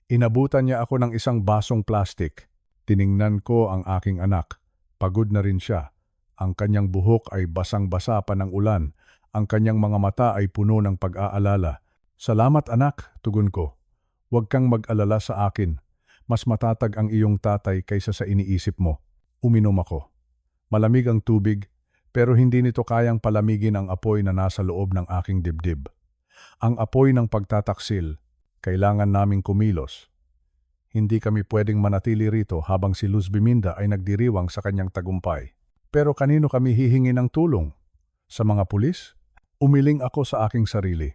Inabutan niya ako ng isang basong plastik. Tiningnan ko ang aking anak. Pagod na rin siya. Ang kanyang buhok ay basang-basa pa ng ulan. Ang kanyang mga mata ay puno ng pag-aalala. Salamat anak, tugon ko. Huwag kang mag-alala sa akin. Mas matatag ang iyong tatay kaysa sa iniisip mo. Uminom ako. Malamig ang tubig, pero hindi nito kayang palamigin ang apoy na nasa loob ng aking dibdib. Ang apoy ng pagtataksil. Kailangan naming kumilos. Hindi kami pwedeng manatili rito habang si Luz Biminda ay nagdiriwang sa kanyang tagumpay. Pero kanino kami hihingi ng tulong? Sa mga pulis? Umiling ako sa aking sarili.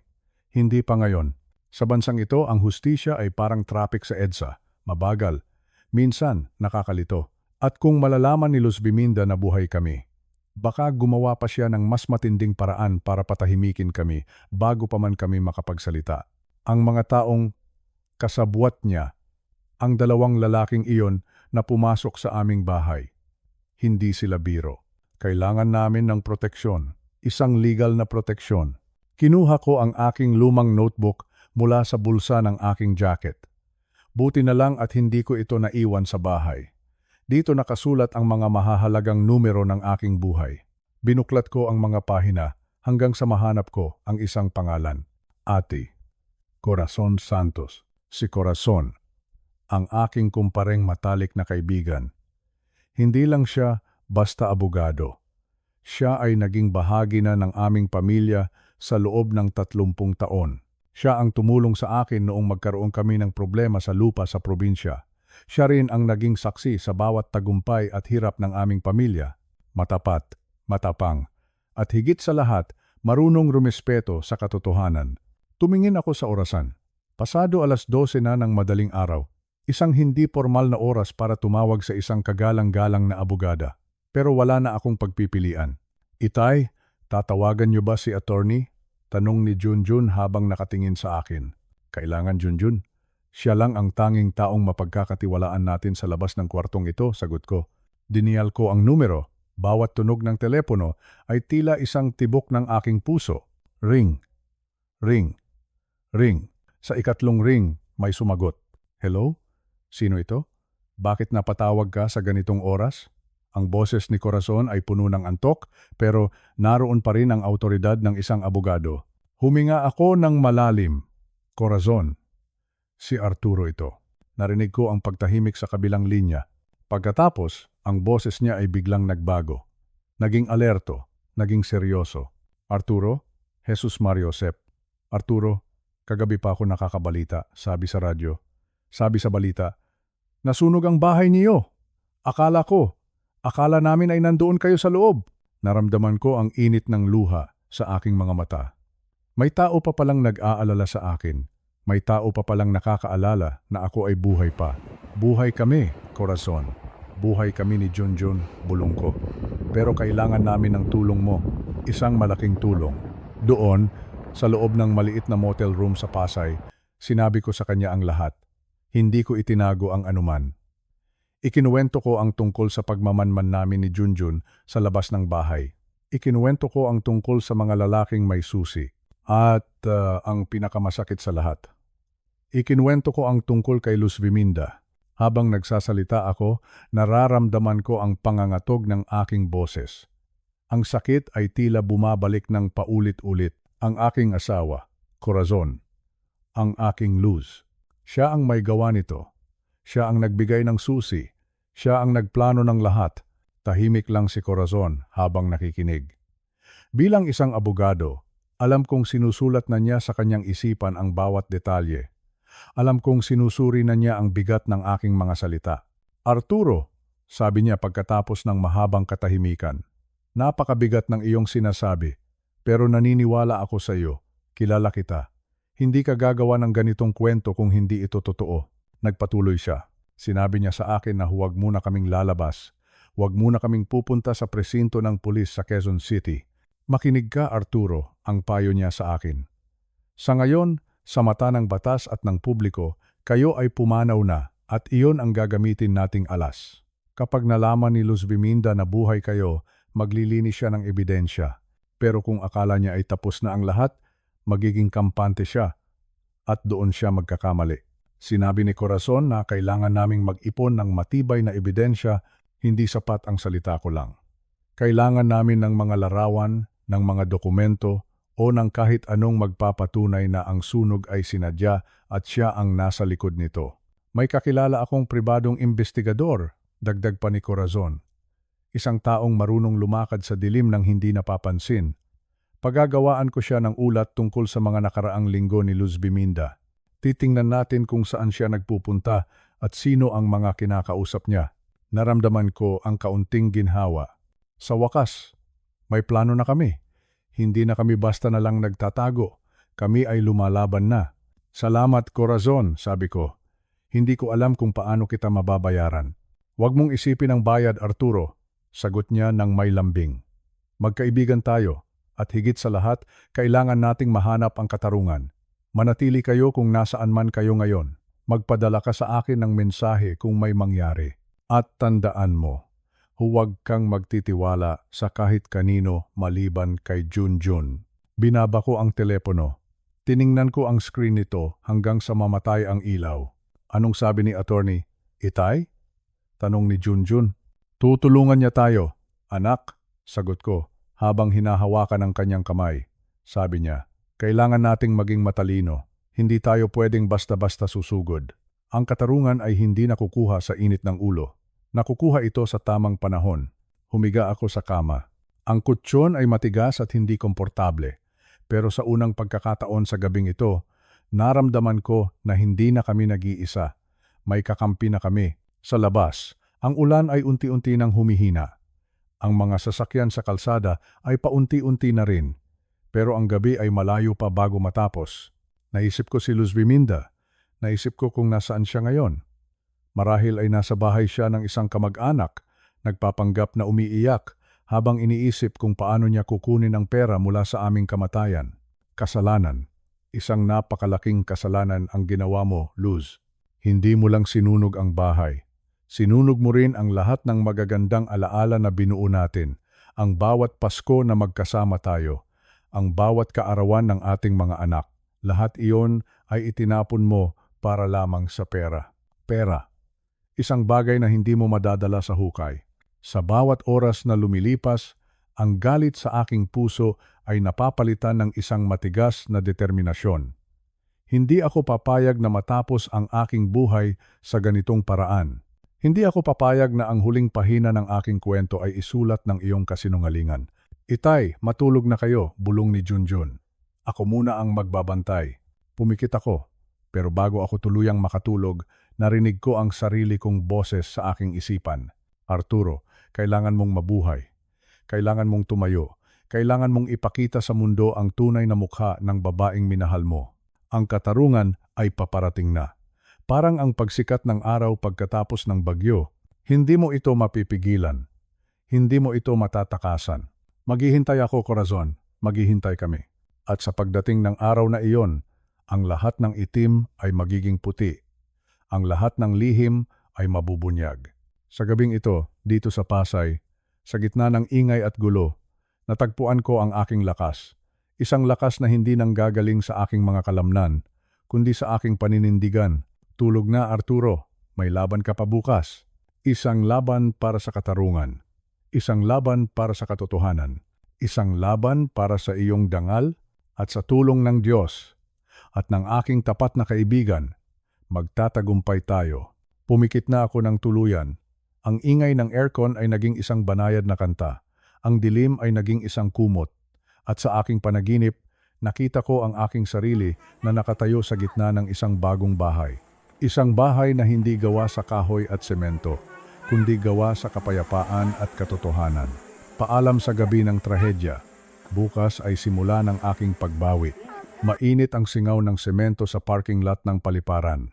Hindi pa ngayon. Sa bansang ito, ang hustisya ay parang traffic sa EDSA. Mabagal. Minsan, nakakalito. At kung malalaman ni Luz Biminda na buhay kami, baka gumawa pa siya ng mas matinding paraan para patahimikin kami bago pa man kami makapagsalita. Ang mga taong kasabwat niya, ang dalawang lalaking iyon na pumasok sa aming bahay. Hindi sila biro. Kailangan namin ng proteksyon, isang legal na proteksyon. Kinuha ko ang aking lumang notebook mula sa bulsa ng aking jacket. Buti na lang at hindi ko ito naiwan sa bahay. Dito nakasulat ang mga mahahalagang numero ng aking buhay. Binuklat ko ang mga pahina hanggang sa mahanap ko ang isang pangalan. Ate. Corazon Santos. Si Corazon. Ang aking kumpareng matalik na kaibigan. Hindi lang siya basta abogado. Siya ay naging bahagi na ng aming pamilya sa loob ng 30 taon. Siya ang tumulong sa akin noong magkaroon kami ng problema sa lupa sa probinsya. Siya rin ang naging saksi sa bawat tagumpay at hirap ng aming pamilya. Matapat, matapang, at higit sa lahat, marunong rumespeto sa katotohanan. Tumingin ako sa orasan. Pasado 12:00 na ng madaling araw. Isang hindi formal na oras para tumawag sa isang kagalang-galang na abogada. Pero wala na akong pagpipilian. Itay, tatawagan niyo ba si attorney? Tanong ni Junjun habang nakatingin sa akin. Kailangan Junjun. Siya lang ang tanging taong mapagkakatiwalaan natin sa labas ng kwartong ito, sagot ko. Diniyal ko ang numero. Bawat tunog ng telepono ay tila isang tibok ng aking puso. Ring. Ring. Ring. Sa ikatlong ring, may sumagot. Hello? Sino ito? Bakit napatawag ka sa ganitong oras? Ang boses ni Corazon ay puno ng antok, pero naroon pa rin ang autoridad ng isang abogado. Huminga ako ng malalim. Corazon. Si Arturo ito. Narinig ko ang pagtahimik sa kabilang linya. Pagkatapos, ang boses niya ay biglang nagbago. Naging alerto, naging seryoso. Arturo? Jesus Mario Josep. Arturo, kagabi pa ako nakakabalita, sabi sa radyo. Sabi sa balita, nasunog ang bahay niyo. Akala namin ay nandoon kayo sa loob. Naramdaman ko ang init ng luha sa aking mga mata. May tao pa palang nag-aalala sa akin. May tao pa palang nakakaalala na ako ay buhay pa. Buhay kami, Corazon. Buhay kami ni Junjun, bulong ko. Pero kailangan namin ng tulong mo. Isang malaking tulong. Doon, sa loob ng maliit na motel room sa Pasay, sinabi ko sa kanya ang lahat. Hindi ko itinago ang anuman. Ikinuwento ko ang tungkol sa pagmamanman namin ni Junjun sa labas ng bahay. Ikinuwento ko ang tungkol sa mga lalaking may susi. At ang pinakamasakit sa lahat. Ikinuwento ko ang tungkol kay Luz Viminda. Habang nagsasalita ako, nararamdaman ko ang pangangatog ng aking boses. Ang sakit ay tila bumabalik ng paulit-ulit. Ang aking asawa, Corazon. Ang aking Luz. Siya ang may gawa nito. Siya ang nagbigay ng susi. Siya ang nagplano ng lahat. Tahimik lang si Corazon habang nakikinig. Bilang isang abogado, alam kong sinusulat na niya sa kanyang isipan ang bawat detalye. Alam kong sinusuri na niya ang bigat ng aking mga salita. Arturo, sabi niya pagkatapos ng mahabang katahimikan, napakabigat ng iyong sinasabi, pero naniniwala ako sa iyo. Kilala kita. Hindi ka gagawa ng ganitong kwento kung hindi ito totoo. Nagpatuloy siya. Sinabi niya sa akin na huwag muna kaming lalabas. Huwag muna kaming pupunta sa presinto ng pulis sa Quezon City. Makinig ka, Arturo, ang payo niya sa akin. Sa ngayon, sa mata ng batas at ng publiko, kayo ay pumanaw na at iyon ang gagamitin nating alas. Kapag nalaman ni Luz Viminda na buhay kayo, maglilinis siya ng ebidensya. Pero kung akala niya ay tapos na ang lahat, magiging kampante siya at doon siya magkakamali. Sinabi ni Corazon na kailangan naming mag-ipon ng matibay na ebidensya, hindi sapat ang salita ko lang. Kailangan namin ng mga larawan, ng mga dokumento, o ng kahit anong magpapatunay na ang sunog ay sinadya at siya ang nasa likod nito. May kakilala akong pribadong investigador, dagdag pa ni Corazon. Isang taong marunong lumakad sa dilim ng hindi napapansin. Pagagawaan ko siya ng ulat tungkol sa mga nakaraang linggo ni Luz Viminda. Titingnan natin kung saan siya nagpupunta at sino ang mga kinakausap niya. Naramdaman ko ang kaunting ginhawa. Sa wakas, may plano na kami. Hindi na kami basta na lang nagtatago. Kami ay lumalaban na. Salamat, Corazon, sabi ko. Hindi ko alam kung paano kita mababayaran. Huwag mong isipin ang bayad, Arturo. Sagot niya ng may lambing. Magkaibigan tayo. At higit sa lahat, kailangan nating mahanap ang katarungan. Manatili kayo kung nasaan man kayo ngayon. Magpadala ka sa akin ng mensahe kung may mangyari. At tandaan mo, huwag kang magtitiwala sa kahit kanino maliban kay Junjun. Binaba ko ang telepono. Tiningnan ko ang screen nito hanggang sa mamatay ang ilaw. Anong sabi ni attorney? Itay? Tanong ni Junjun. Tutulungan niya tayo. Anak, sagot ko. Habang hinahawakan ang kanyang kamay, sabi niya, kailangan nating maging matalino. Hindi tayo pwedeng basta-basta susugod. Ang katarungan ay hindi nakukuha sa init ng ulo. Nakukuha ito sa tamang panahon. Humiga ako sa kama. Ang kutsyon ay matigas at hindi komportable. Pero sa unang pagkakataon sa gabing ito, naramdaman ko na hindi na kami nag-iisa. May kakampi na kami. Sa labas, ang ulan ay unti-unti nang humihina. Ang mga sasakyan sa kalsada ay paunti-unti na rin. Pero ang gabi ay malayo pa bago matapos. Naisip ko si Luz Viminda. Naisip ko kung nasaan siya ngayon. Marahil ay nasa bahay siya ng isang kamag-anak, nagpapanggap na umiiyak habang iniisip kung paano niya kukunin ang pera mula sa aming kamatayan. Kasalanan. Isang napakalaking kasalanan ang ginawa mo, Luz. Hindi mo lang sinunog ang bahay. Sinunog mo rin ang lahat ng magagandang alaala na binuo natin, ang bawat Pasko na magkasama tayo, ang bawat kaarawan ng ating mga anak. Lahat iyon ay itinapon mo para lamang sa pera. Pera. Isang bagay na hindi mo madadala sa hukay. Sa bawat oras na lumilipas, ang galit sa aking puso ay napapalitan ng isang matigas na determinasyon. Hindi ako papayag na matapos ang aking buhay sa ganitong paraan. Hindi ako papayag na ang huling pahina ng aking kwento ay isulat ng iyong kasinungalingan. Itay, matulog na kayo, bulong ni Junjun. Ako muna ang magbabantay. Pumikit ako, pero bago ako tuluyang makatulog, narinig ko ang sarili kong boses sa aking isipan. Arturo, kailangan mong mabuhay. Kailangan mong tumayo. Kailangan mong ipakita sa mundo ang tunay na mukha ng babaeng minahal mo. Ang katarungan ay paparating na. Parang ang pagsikat ng araw pagkatapos ng bagyo, hindi mo ito mapipigilan. Hindi mo ito matatakasan. Maghihintay ako, Corazon. Maghihintay kami. At sa pagdating ng araw na iyon, ang lahat ng itim ay magiging puti. Ang lahat ng lihim ay mabubunyag. Sa gabing ito, dito sa Pasay, sa gitna ng ingay at gulo, natagpuan ko ang aking lakas. Isang lakas na hindi nanggagaling sa aking mga kalamnan, kundi sa aking paninindigan. Tulog na, Arturo. May laban ka pa bukas. Isang laban para sa katarungan. Isang laban para sa katotohanan. Isang laban para sa iyong dangal at sa tulong ng Diyos at ng aking tapat na kaibigan. Magtatagumpay tayo. Pumikit na ako ng tuluyan. Ang ingay ng aircon ay naging isang banayad na kanta. Ang dilim ay naging isang kumot. At sa aking panaginip, nakita ko ang aking sarili na nakatayo sa gitna ng isang bagong bahay. Isang bahay na hindi gawa sa kahoy at semento, kundi gawa sa kapayapaan at katotohanan. Paalam sa gabi ng trahedya. Bukas ay simula ng aking pagbawi. Mainit ang singaw ng semento sa parking lot ng paliparan.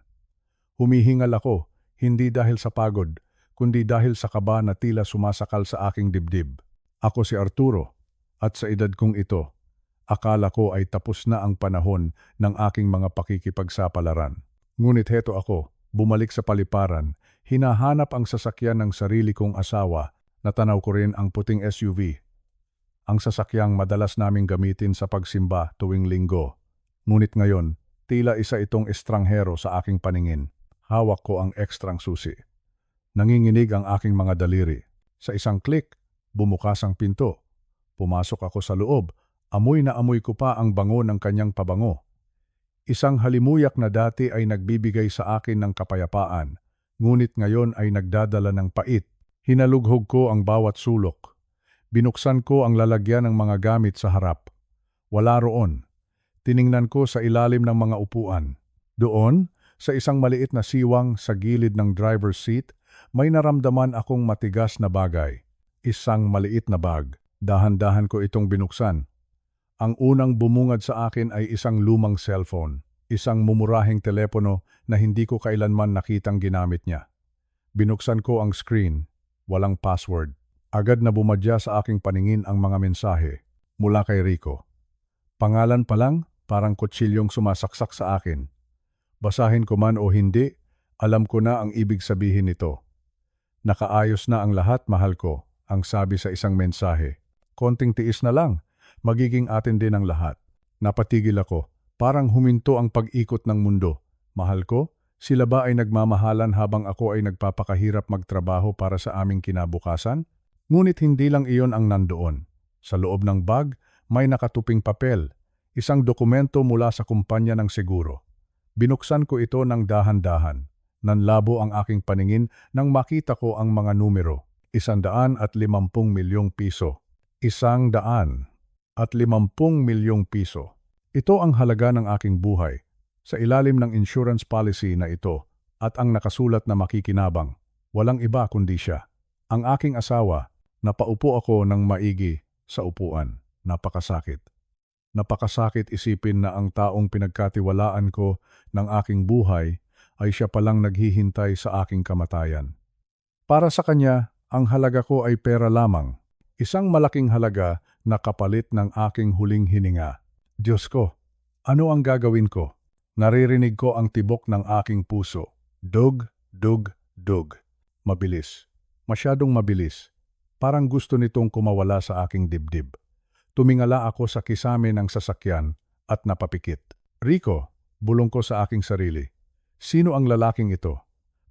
Humihingal ako, hindi dahil sa pagod, kundi dahil sa kaba na tila sumasakal sa aking dibdib. Ako si Arturo, at sa edad kong ito, akala ko ay tapos na ang panahon ng aking mga pakikipagsapalaran. Ngunit heto ako, bumalik sa paliparan, hinahanap ang sasakyan ng sarili kong asawa, natanaw ko rin ang puting SUV. Ang sasakyang madalas naming gamitin sa pagsimba tuwing linggo. Ngunit ngayon, tila isa itong estranghero sa aking paningin. Hawak ko ang ekstrang susi. Nanginginig ang aking mga daliri. Sa isang klik, bumukas ang pinto. Pumasok ako sa loob. Amoy na amoy ko pa ang bango ng kanyang pabango. Isang halimuyak na dati ay nagbibigay sa akin ng kapayapaan, ngunit ngayon ay nagdadala ng pait. Hinalughog ko ang bawat sulok. Binuksan ko ang lalagyan ng mga gamit sa harap. Wala roon. Tiningnan ko sa ilalim ng mga upuan. Doon, sa isang maliit na siwang sa gilid ng driver's seat, may naramdaman akong matigas na bagay. Isang maliit na bag. Dahan-dahan ko itong binuksan. Ang unang bumungad sa akin ay isang lumang cellphone. Isang mumurahing telepono na hindi ko kailanman nakitang ginamit niya. Binuksan ko ang screen. Walang password. Agad na bumadya sa aking paningin ang mga mensahe mula kay Rico. Pangalan pa lang, parang kutsilyong sumasaksak sa akin. Basahin ko man o hindi, alam ko na ang ibig sabihin nito. Nakaayos na ang lahat, mahal ko, ang sabi sa isang mensahe. Konting tiis na lang, magiging atin din ang lahat. Napatigil ako, parang huminto ang pag-ikot ng mundo. Mahal ko, sila ba ay nagmamahalan habang ako ay nagpapakahirap magtrabaho para sa aming kinabukasan? Ngunit hindi lang iyon ang nandoon. Sa loob ng bag, may nakatuping papel, isang dokumento mula sa kumpanya ng seguro. Binuksan ko ito ng dahan-dahan. Nanlabo ang aking paningin nang makita ko ang mga numero. 150 milyong piso. 150 milyong piso. Ito ang halaga ng aking buhay. Sa ilalim ng insurance policy na ito at ang nakasulat na makikinabang, walang iba kundi siya. Ang aking asawa, napaupo ako ng maigi sa upuan. Napakasakit. Napakasakit isipin na ang taong pinagkatiwalaan ko ng aking buhay ay siya palang naghihintay sa aking kamatayan. Para sa kanya, ang halaga ko ay pera lamang. Isang malaking halaga na kapalit ng aking huling hininga. Diyos ko, ano ang gagawin ko? Naririnig ko ang tibok ng aking puso. Dug, dug, dug. Mabilis. Masyadong mabilis. Parang gusto nitong kumawala sa aking dibdib. Tumingala ako sa kisame ng sasakyan at napapikit. Rico, bulong ko sa aking sarili. Sino ang lalaking ito?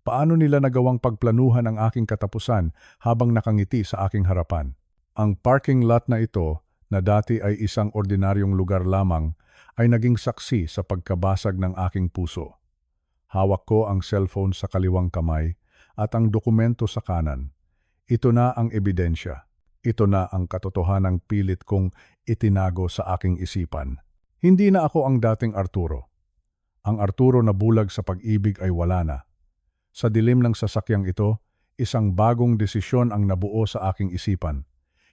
Paano nila nagawang pagplanuhan ang aking katapusan habang nakangiti sa aking harapan? Ang parking lot na ito, na dati ay isang ordinaryong lugar lamang, ay naging saksi sa pagkabasag ng aking puso. Hawak ko ang cellphone sa kaliwang kamay at ang dokumento sa kanan. Ito na ang ebidensya. Ito na ang katotohanang pilit kong itinago sa aking isipan. Hindi na ako ang dating Arturo. Ang Arturo na bulag sa pag-ibig ay wala na. Sa dilim ng sasakyang ito, isang bagong desisyon ang nabuo sa aking isipan.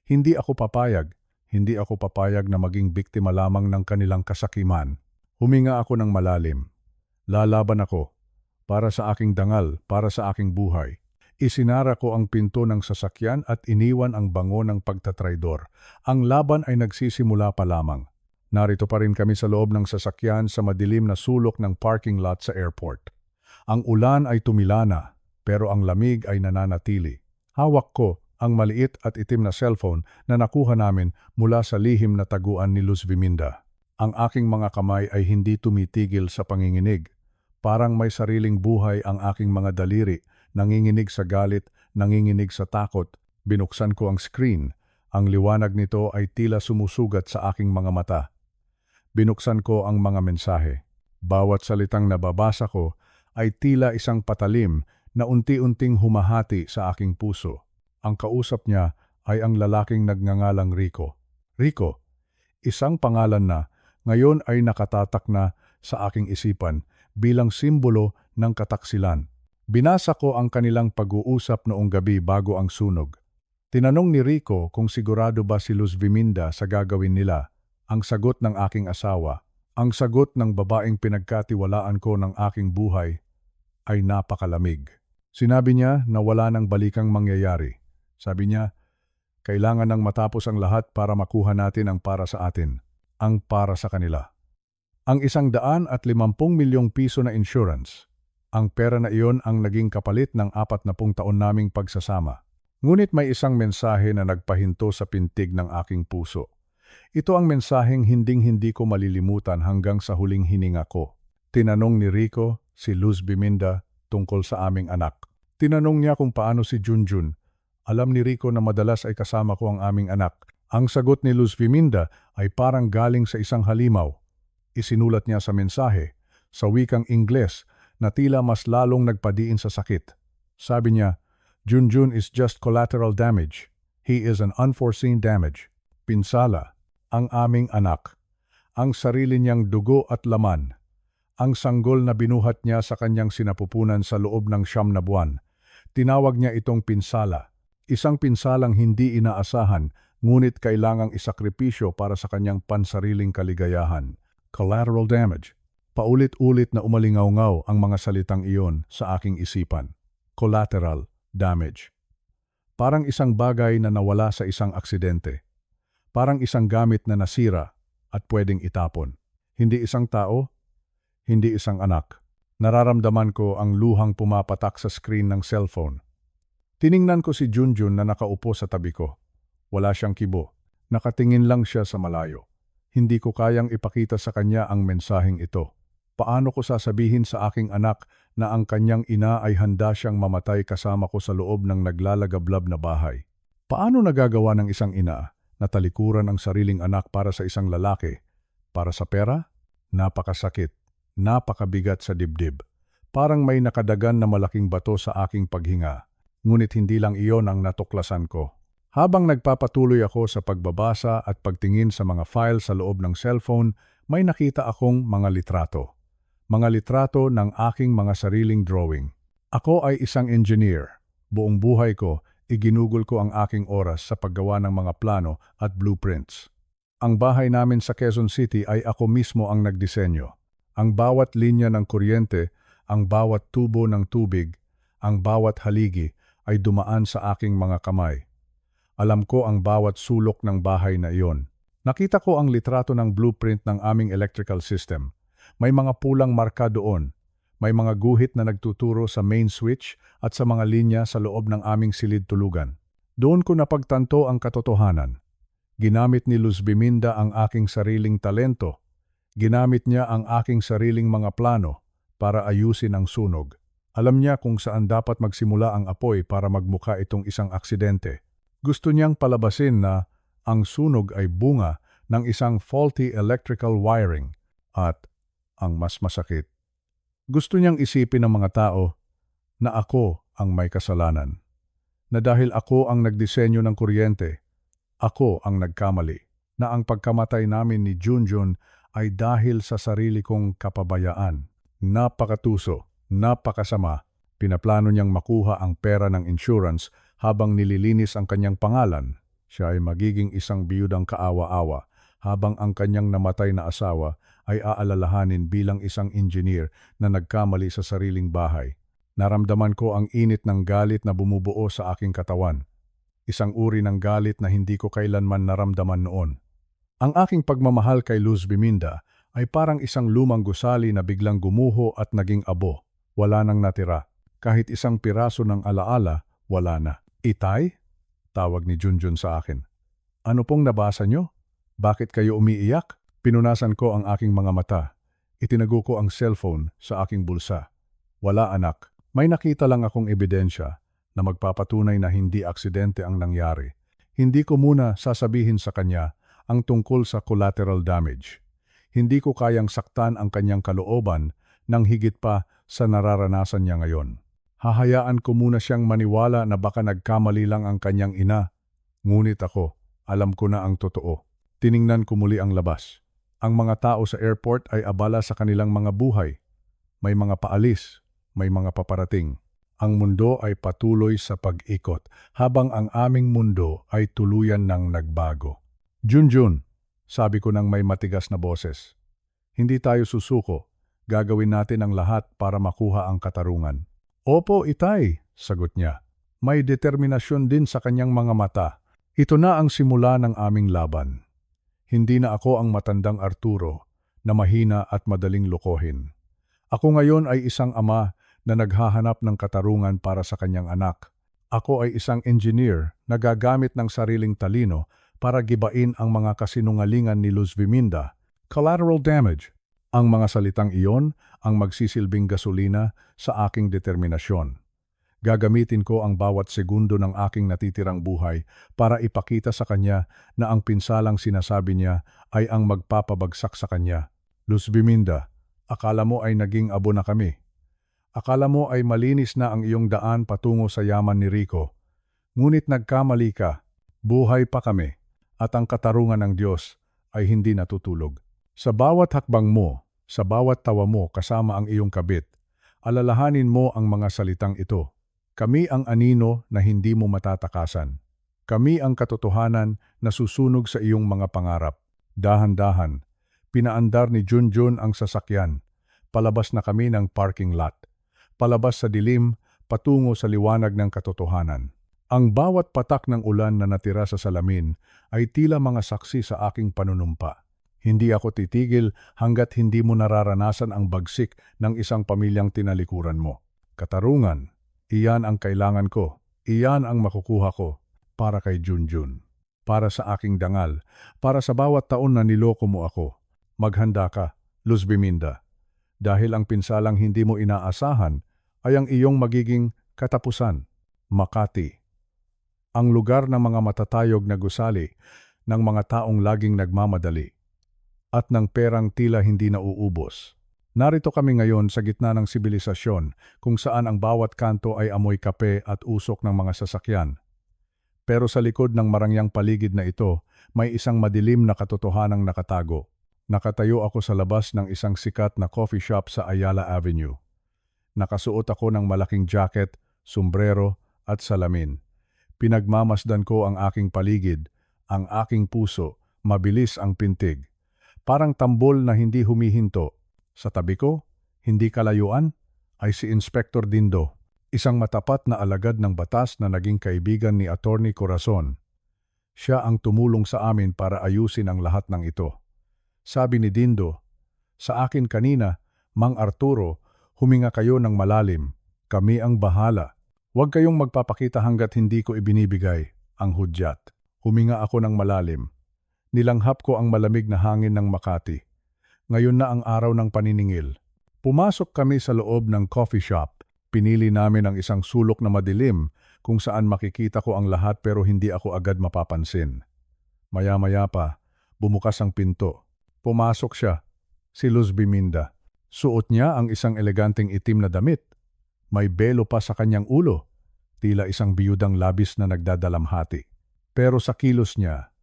Hindi ako papayag, Hindi ako papayag na maging biktima lamang ng kanilang kasakiman. Huminga ako ng malalim. Lalaban ako. Para sa aking dangal, para sa aking buhay. Isinara ko ang pinto ng sasakyan at iniwan ang bango ng pagtatraidor. Ang laban ay nagsisimula pa lamang. Narito pa rin kami sa loob ng sasakyan sa madilim na sulok ng parking lot sa airport. Ang ulan ay tumila na, pero ang lamig ay nananatili. Hawak ko ang maliit at itim na cellphone na nakuha namin mula sa lihim na taguan ni Luz Viminda. Ang aking mga kamay ay hindi tumitigil sa panginginig. Parang may sariling buhay ang aking mga daliri, nanginginig sa galit, nanginginig sa takot. Binuksan ko ang screen. Ang liwanag nito ay tila sumusugat sa aking mga mata. Binuksan ko ang mga mensahe. Bawat salitang nababasa ko ay tila isang patalim na unti-unting humahati sa aking puso. Ang kausap niya ay ang lalaking nagngangalang Rico. Rico, isang pangalan na ngayon ay nakatatak na sa aking isipan bilang simbolo ng kataksilan. Binasa ko ang kanilang pag-uusap noong gabi bago ang sunog. Tinanong ni Rico kung sigurado ba si Luz Viminda sa gagawin nila. Ang sagot ng aking asawa, ang sagot ng babaeng pinagkatiwalaan ko ng aking buhay ay napakalamig. Sinabi niya na wala nang balikang mangyayari. Sabi niya, kailangan nang matapos ang lahat para makuha natin ang para sa atin, ang para sa kanila. Ang 150 milyong piso na insurance. Ang pera na iyon ang naging kapalit ng 40 taon naming pagsasama. Ngunit may isang mensahe na nagpahinto sa pintig ng aking puso. Ito ang mensaheng hinding-hindi ko malilimutan hanggang sa huling hininga ko. Tinanong ni Rico si Luz Viminda tungkol sa aming anak. Tinanong niya kung paano si Junjun. Alam ni Rico na madalas ay kasama ko ang aming anak. Ang sagot ni Luz Viminda ay parang galing sa isang halimaw. Isinulat niya sa mensahe, sa wikang Ingles, na tila mas lalong nagpadiin sa sakit. Sabi niya, Junjun is just collateral damage. He is an unforeseen damage. Pinsala, ang aming anak. Ang sarili niyang dugo at laman. Ang sanggol na binuhat niya sa kanyang sinapupunan sa loob ng 9 na buwan. Tinawag niya itong pinsala. Isang pinsalang hindi inaasahan, ngunit kailangang isakripisyo para sa kanyang pansariling kaligayahan. Collateral damage. Paulit-ulit na umalingaw-ngaw ang mga salitang iyon sa aking isipan. Collateral damage. Parang isang bagay na nawala sa isang aksidente. Parang isang gamit na nasira at pwedeng itapon. Hindi isang tao, hindi isang anak. Nararamdaman ko ang luhang pumapatak sa screen ng cellphone. Tiningnan ko si Junjun na nakaupo sa tabi ko. Wala siyang kibo. Nakatingin lang siya sa malayo. Hindi ko kayang ipakita sa kanya ang mensaheng ito. Paano ko sasabihin sa aking anak na ang kanyang ina ay handa siyang mamatay kasama ko sa loob ng naglalagablab na bahay? Paano nagagawa ng isang ina na talikuran ang sariling anak para sa isang lalaki? Para sa pera? Napakasakit. Napakabigat sa dibdib. Parang may nakadagan na malaking bato sa aking paghinga. Ngunit hindi lang iyon ang natuklasan ko. Habang nagpapatuloy ako sa pagbabasa at pagtingin sa mga file sa loob ng cellphone, may nakita akong mga litrato. Mga litrato ng aking mga sariling drawing. Ako ay isang engineer. Buong buhay ko, iginugol ko ang aking oras sa paggawa ng mga plano at blueprints. Ang bahay namin sa Quezon City ay ako mismo ang nagdisenyo. Ang bawat linya ng kuryente, ang bawat tubo ng tubig, ang bawat haligi ay dumaan sa aking mga kamay. Alam ko ang bawat sulok ng bahay na iyon. Nakita ko ang litrato ng blueprint ng aming electrical system. May mga pulang marka doon. May mga guhit na nagtuturo sa main switch at sa mga linya sa loob ng aming silid tulugan. Doon ko napagtanto ang katotohanan. Ginamit ni Luz Viminda ang aking sariling talento. Ginamit niya ang aking sariling mga plano para ayusin ang sunog. Alam niya kung saan dapat magsimula ang apoy para magmukha itong isang aksidente. Gusto niyang palabasin na ang sunog ay bunga ng isang faulty electrical wiring at, ang mas masakit, gusto niyang isipin ng mga tao na ako ang may kasalanan. Na dahil ako ang nagdisenyo ng kuryente, ako ang nagkamali. Na ang pagkamatay namin ni Junjun ay dahil sa sarili kong kapabayaan. Napakatuso. Napakasama, pinaplano niyang makuha ang pera ng insurance habang nililinis ang kanyang pangalan. Siya ay magiging isang biyudang kaawa-awa habang ang kanyang namatay na asawa ay aalalahanin bilang isang engineer na nagkamali sa sariling bahay. Naramdaman ko ang init ng galit na bumubuo sa aking katawan. Isang uri ng galit na hindi ko kailanman naramdaman noon. Ang aking pagmamahal kay Luz Biminda ay parang isang lumang gusali na biglang gumuho at naging abo. Wala nang natira. Kahit isang piraso ng alaala, wala na. Itay? Tawag ni Junjun sa akin. Ano pong nabasa nyo? Bakit kayo umiiyak? Pinunasan ko ang aking mga mata. Itinago ko ang cellphone sa aking bulsa. Wala anak. May nakita lang akong ebidensya na magpapatunay na hindi aksidente ang nangyari. Hindi ko muna sasabihin sa kanya ang tungkol sa collateral damage. Hindi ko kayang saktan ang kanyang kalooban nang higit pa sa nararanasan niya ngayon. Hahayaan ko muna siyang maniwala na baka nagkamali lang ang kanyang ina. Ngunit ako, alam ko na ang totoo. Tiningnan ko muli ang labas. Ang mga tao sa airport ay abala sa kanilang mga buhay. May mga paalis, may mga paparating. Ang mundo ay patuloy sa pag-ikot habang ang aming mundo ay tuluyan ng nagbago. Junjun, sabi ko ng may matigas na boses. Hindi tayo susuko. Gagawin natin ang lahat para makuha ang katarungan. Opo, Itay, sagot niya. May determinasyon din sa kanyang mga mata. Ito na ang simula ng aming laban. Hindi na ako ang matandang Arturo na mahina at madaling lokohin. Ako ngayon ay isang ama na naghahanap ng katarungan para sa kanyang anak. Ako ay isang engineer na gagamit ng sariling talino para gibain ang mga kasinungalingan ni Luz Biminda. Collateral damage. Ang mga salitang iyon ang magsisilbing gasolina sa aking determinasyon. Gagamitin ko ang bawat segundo ng aking natitirang buhay para ipakita sa kanya na ang pinsalang sinasabi niya ay ang magpapabagsak sa kanya. Luz Biminda, akala mo ay naging abo na kami. Akala mo ay malinis na ang iyong daan patungo sa yaman ni Rico. Ngunit nagkamali ka, buhay pa kami, at ang katarungan ng Diyos ay hindi natutulog. Sa bawat hakbang mo, sa bawat tawa mo kasama ang iyong kabit, alalahanin mo ang mga salitang ito. Kami ang anino na hindi mo matatakasan. Kami ang katotohanan na susunog sa iyong mga pangarap. Dahan-dahan, pinaandar ni Junjun ang sasakyan. Palabas na kami ng parking lot. Palabas sa dilim, patungo sa liwanag ng katotohanan. Ang bawat patak ng ulan na natira sa salamin ay tila mga saksi sa aking panunumpa. Hindi ako titigil hanggat hindi mo nararanasan ang bagsik ng isang pamilyang tinalikuran mo. Katarungan, iyan ang kailangan ko. Iyan ang makukuha ko para kay Junjun. Para sa aking dangal, para sa bawat taon na niloko mo ako. Maghanda ka, Luz Biminda. Dahil ang pinsalang hindi mo inaasahan ay ang iyong magiging katapusan. Makati. Ang lugar ng mga matatayog na gusali, ng mga taong laging nagmamadali, at ng perang tila hindi nauubos. Narito kami ngayon sa gitna ng sibilisasyon kung saan ang bawat kanto ay amoy kape at usok ng mga sasakyan. Pero sa likod ng marangyang paligid na ito, may isang madilim na katotohanang nakatago. Nakatayo ako sa labas ng isang sikat na coffee shop sa Ayala Avenue. Nakasuot ako ng malaking jacket, sombrero at salamin. Pinagmamasdan ko ang aking paligid, ang aking puso, mabilis ang pintig. Parang tambol na hindi humihinto. Sa tabi ko, hindi kalayuan, ay si Inspector Dindo, isang matapat na alagad ng batas na naging kaibigan ni Attorney Corazon. Siya ang tumulong sa amin para ayusin ang lahat ng ito. Sabi ni Dindo, sa akin kanina, Mang Arturo, huminga kayo ng malalim. Kami ang bahala. Huwag kayong magpapakita hanggat hindi ko ibinibigay ang hudyat. Huminga ako ng malalim. Nilanghap ko ang malamig na hangin ng Makati. Ngayon na ang araw ng paniningil. Pumasok kami sa loob ng coffee shop. Pinili namin ang isang sulok na madilim kung saan makikita ko ang lahat pero hindi ako agad mapapansin. Maya-maya pa, bumukas ang pinto. Pumasok siya, si Luz Biminda. Suot niya ang isang eleganteng itim na damit. May belo pa sa kanyang ulo, tila isang biyudang labis na nagdadalamhati. Pero sa kilos niya,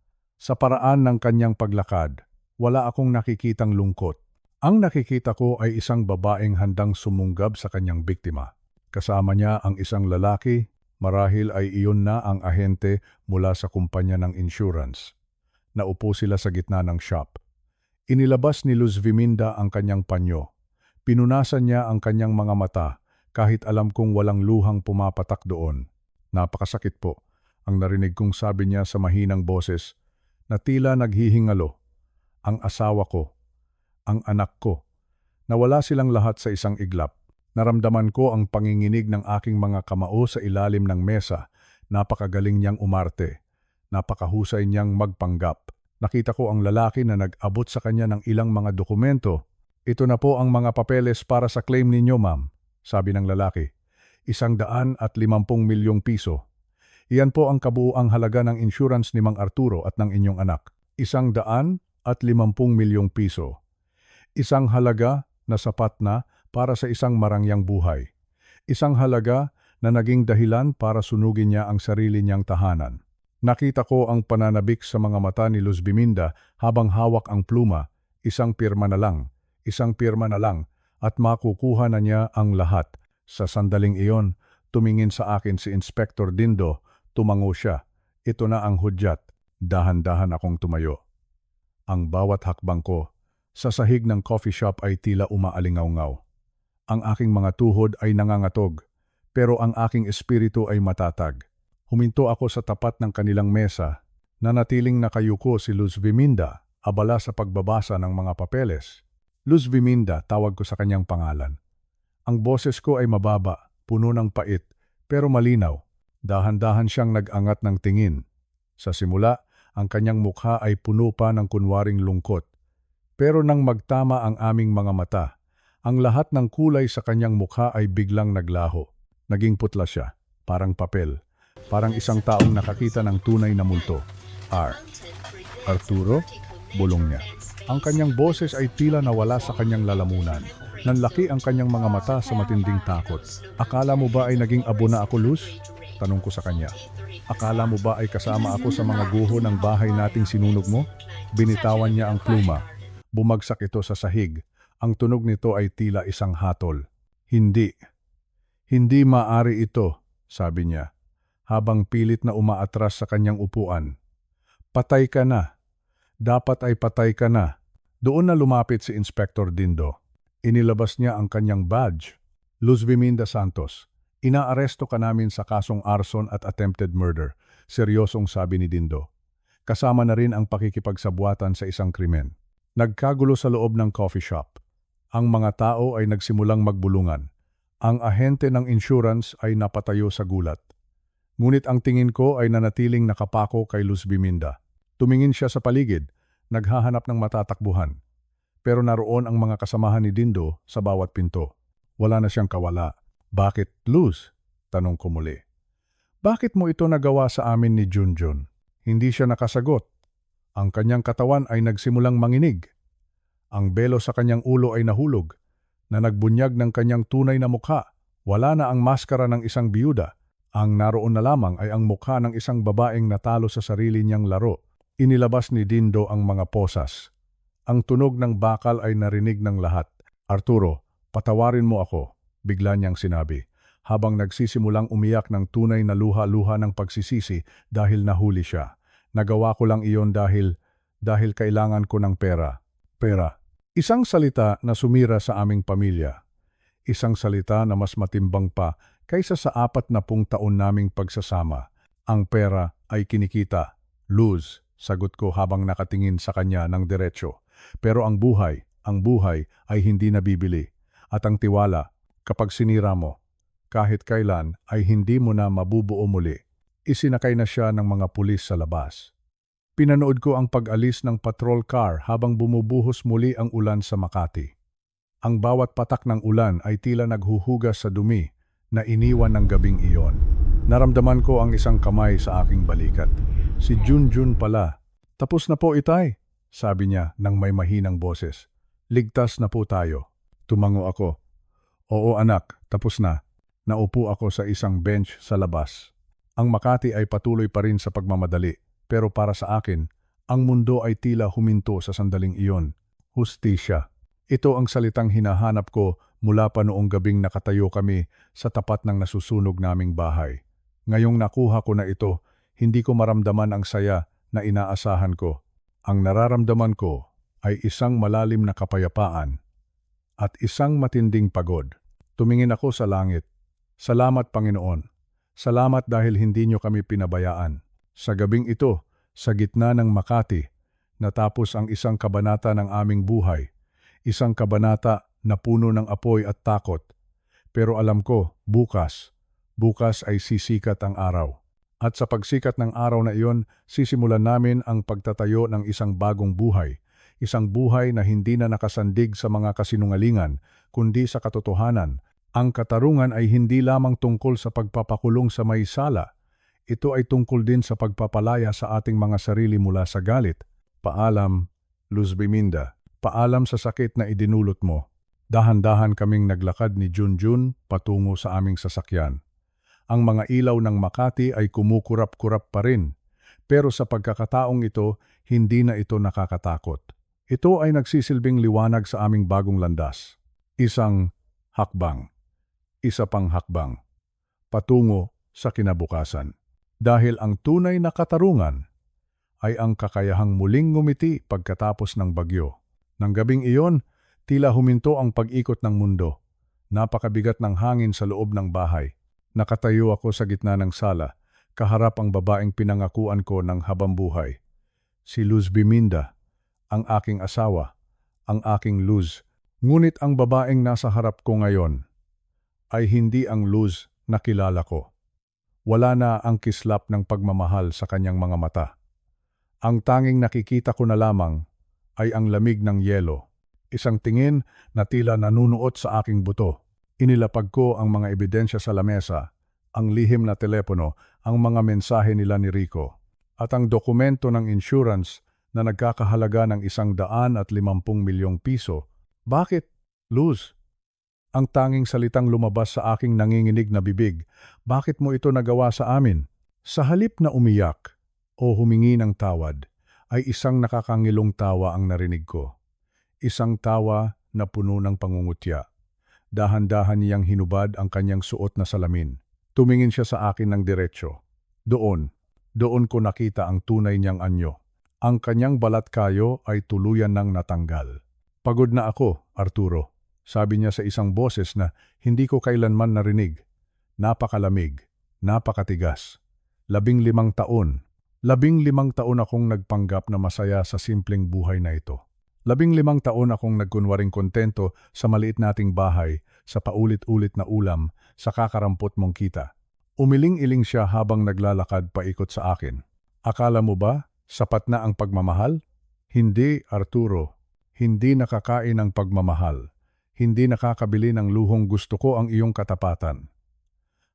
sa paraan ng kanyang paglakad, wala akong nakikitang lungkot. Ang nakikita ko ay isang babaeng handang sumunggab sa kanyang biktima. Kasama niya ang isang lalaki, Marahil ay iyon na ang ahente mula sa kumpanya ng insurance. Naupo sila sa gitna ng shop. Inilabas ni Luz Viminda ang kanyang panyo. Pinunasan niya ang kanyang mga mata kahit alam kong walang luhang pumapatak doon. Napakasakit po, ang narinig kong sabi niya sa mahinang boses na tila naghihingalo. Ang asawa ko, ang anak ko. Nawala silang lahat sa isang iglap. Naramdaman ko ang panginginig ng aking mga kamao sa ilalim ng mesa. Napakagaling niyang umarte. Napakahusay niyang magpanggap. Nakita ko ang lalaki na nag-abot sa kanya ng ilang mga dokumento. Ito na po ang mga papeles para sa claim ninyo, ma'am, sabi ng lalaki. 150 milyong piso. Iyan po ang kabuuang halaga ng insurance ni Mang Arturo at ng inyong anak. 150 milyong piso. Isang halaga na sapat na para sa isang marangyang buhay. Isang halaga na naging dahilan para sunugin niya ang sarili niyang tahanan. Nakita ko ang pananabik sa mga mata ni Luz Viminda habang hawak ang pluma, isang pirma na lang, at makukuha na niya ang lahat. Sa sandaling iyon, tumingin sa akin si Inspector Dindo, tumango siya. Ito na ang hudyat. Dahan-dahan akong tumayo. Ang bawat hakbang ko sa sahig ng coffee shop ay tila umaalingaw-ngaw. Ang aking mga tuhod ay nangangatog, pero ang aking espiritu ay matatag. Huminto ako sa tapat ng kanilang mesa, nanatiling nakayuko si Luz Viminda, abala sa pagbabasa ng mga papeles. Luz Viminda, tawag ko sa kanyang pangalan. Ang boses ko ay mababa, puno ng pait, pero malinaw. Dahan-dahan siyang nag-angat ng tingin. Sa simula, ang kanyang mukha ay puno pa ng kunwaring lungkot. Pero nang magtama ang aming mga mata, ang lahat ng kulay sa kanyang mukha ay biglang naglaho. Naging putla siya, parang papel. Parang isang taong nakakita ng tunay na multo. Arturo? Bulong niya. Ang kanyang boses ay tila nawala sa kanyang lalamunan. Nanlaki ang kanyang mga mata sa matinding takot. Akala mo ba ay naging abo na ako, Luz? Tanong ko sa kanya. Akala mo ba ay kasama ako sa mga guho ng bahay nating sinunog mo? Binitawan niya ang pluma. Bumagsak ito sa sahig. Ang tunog nito ay tila isang hatol. Hindi. Hindi maaari ito, sabi niya, habang pilit na umaatras sa kanyang upuan. Patay ka na. Dapat ay patay ka na. Doon na lumapit si Inspector Dindo. Inilabas niya ang kanyang badge. Luz Viminda Santos, inaaresto ka namin sa kasong arson at attempted murder, seryosong sabi ni Dindo. Kasama na rin ang pakikipagsabwatan sa isang krimen. Nagkagulo sa loob ng coffee shop. Ang mga tao ay nagsimulang magbulungan. Ang ahente ng insurance ay napatayo sa gulat. Ngunit ang tingin ko ay nanatiling nakapako kay Luz Viminda. Tumingin siya sa paligid, naghahanap ng matatakbuhan. Pero naroon ang mga kasamahan ni Dindo sa bawat pinto. Wala na siyang kawala. Bakit, Luz? Tanong ko muli. Bakit mo ito nagawa sa amin ni Junjun? Hindi siya nakasagot. Ang kanyang katawan ay nagsimulang manginig. Ang belo sa kanyang ulo ay nahulog, na nagbunyag ng kanyang tunay na mukha. Wala na ang maskara ng isang biyuda. Ang naroon na lamang ay ang mukha ng isang babaeng natalo sa sarili niyang laro. Inilabas ni Dindo ang mga posas. Ang tunog ng bakal ay narinig ng lahat. Arturo, patawarin mo ako, bigla niyang sinabi, habang nagsisimulang umiyak ng tunay na luha-luha ng pagsisisi dahil nahuli siya. Nagawa ko lang iyon dahil kailangan ko ng pera. Pera. Isang salita na sumira sa aming pamilya. Isang salita na mas matimbang pa kaysa sa 40 taon naming pagsasama. Ang pera ay kinikita. Luz, sagot ko habang nakatingin sa kanya ng diretsyo. Pero ang buhay ay hindi nabibili. At ang tiwala, kapag sinira mo, kahit kailan ay hindi mo na mabubuo muli. Isinakay na siya ng mga pulis sa labas. Pinanood ko ang pag-alis ng patrol car habang bumubuhos muli ang ulan sa Makati. Ang bawat patak ng ulan ay tila naghuhugas sa dumi na iniwan ng gabing iyon. Naramdaman ko ang isang kamay sa aking balikat. Si Junjun pala. Tapos na po, itay, sabi niya nang may mahinang boses. Ligtas na po tayo. Tumango ako. Oo anak, tapos na. Naupo ako sa isang bench sa labas. Ang Makati ay patuloy pa rin sa pagmamadali, pero para sa akin, ang mundo ay tila huminto sa sandaling iyon. Hustisya. Ito ang salitang hinahanap ko mula pa noong gabing nakatayo kami sa tapat ng nasusunog naming bahay. Ngayong nakuha ko na ito, hindi ko maramdaman ang saya na inaasahan ko. Ang nararamdaman ko ay isang malalim na kapayapaan at isang matinding pagod. Tumingin ako sa langit. Salamat, Panginoon. Salamat dahil hindi niyo kami pinabayaan. Sa gabing ito, sa gitna ng Makati, natapos ang isang kabanata ng aming buhay. Isang kabanata na puno ng apoy at takot. Pero alam ko, bukas ay sisikat ang araw. At sa pagsikat ng araw na iyon, sisimulan namin ang pagtatayo ng isang bagong buhay. Isang buhay na hindi na nakasandig sa mga kasinungalingan, kundi sa katotohanan. Ang katarungan ay hindi lamang tungkol sa pagpapakulong sa may sala. Ito ay tungkol din sa pagpapalaya sa ating mga sarili mula sa galit. Paalam, Luz Biminda. Paalam sa sakit na idinulot mo. Dahan-dahan kaming naglakad ni Junjun patungo sa aming sasakyan. Ang mga ilaw ng Makati ay kumukurap-kurap pa rin. Pero sa pagkakataong ito, hindi na ito nakakatakot. Ito ay nagsisilbing liwanag sa aming bagong landas. Isang hakbang. Isa pang hakbang. Patungo sa kinabukasan. Dahil ang tunay na katarungan ay ang kakayahang muling ngumiti pagkatapos ng bagyo. Nang gabing iyon, tila huminto ang pag-ikot ng mundo. Napakabigat ng hangin sa loob ng bahay. Nakatayo ako sa gitna ng sala, kaharap ang babaeng pinangakuan ko ng habambuhay. Si Luz Biminda, ang aking asawa, ang aking Luz. Ngunit ang babaeng nasa harap ko ngayon ay hindi ang Luz na kilala ko. Wala na ang kislap ng pagmamahal sa kanyang mga mata. Ang tanging nakikita ko na lamang ay ang lamig ng yelo. Isang tingin na tila nanunuot sa aking buto. Inilapag ko ang mga ebidensya sa lamesa, ang lihim na telepono, ang mga mensahe nila ni Rico, at ang dokumento ng insurance na nagkakahalaga ng 150 milyong piso. Bakit, Luz? Ang tanging salitang lumabas sa aking nanginginig na bibig, bakit mo ito nagawa sa amin? Sa halip na umiyak o humingi ng tawad, ay isang nakakangilong tawa ang narinig ko. Isang tawa na puno ng pangungutya. Dahan-dahan niyang hinubad ang kanyang suot na salamin. Tumingin siya sa akin ng diretsyo. Doon ko nakita ang tunay niyang anyo. Ang kanyang balat kayo ay tuluyan ng natanggal. Pagod na ako, Arturo. Sabi niya sa isang boses na hindi ko kailanman narinig. Napakalamig, napakatigas. 15 taon. 15 taon akong nagpanggap na masaya sa simpleng buhay na ito. 15 taon akong nagkunwaring kontento sa maliit nating bahay, sa paulit-ulit na ulam, sa kakarampot mong kita. Umiling-iling siya habang naglalakad paikot sa akin. Akala mo ba, sapat na ang pagmamahal? Hindi, Arturo. Hindi nakakain ang pagmamahal. Hindi nakakabili ng luhong gusto ko ang iyong katapatan.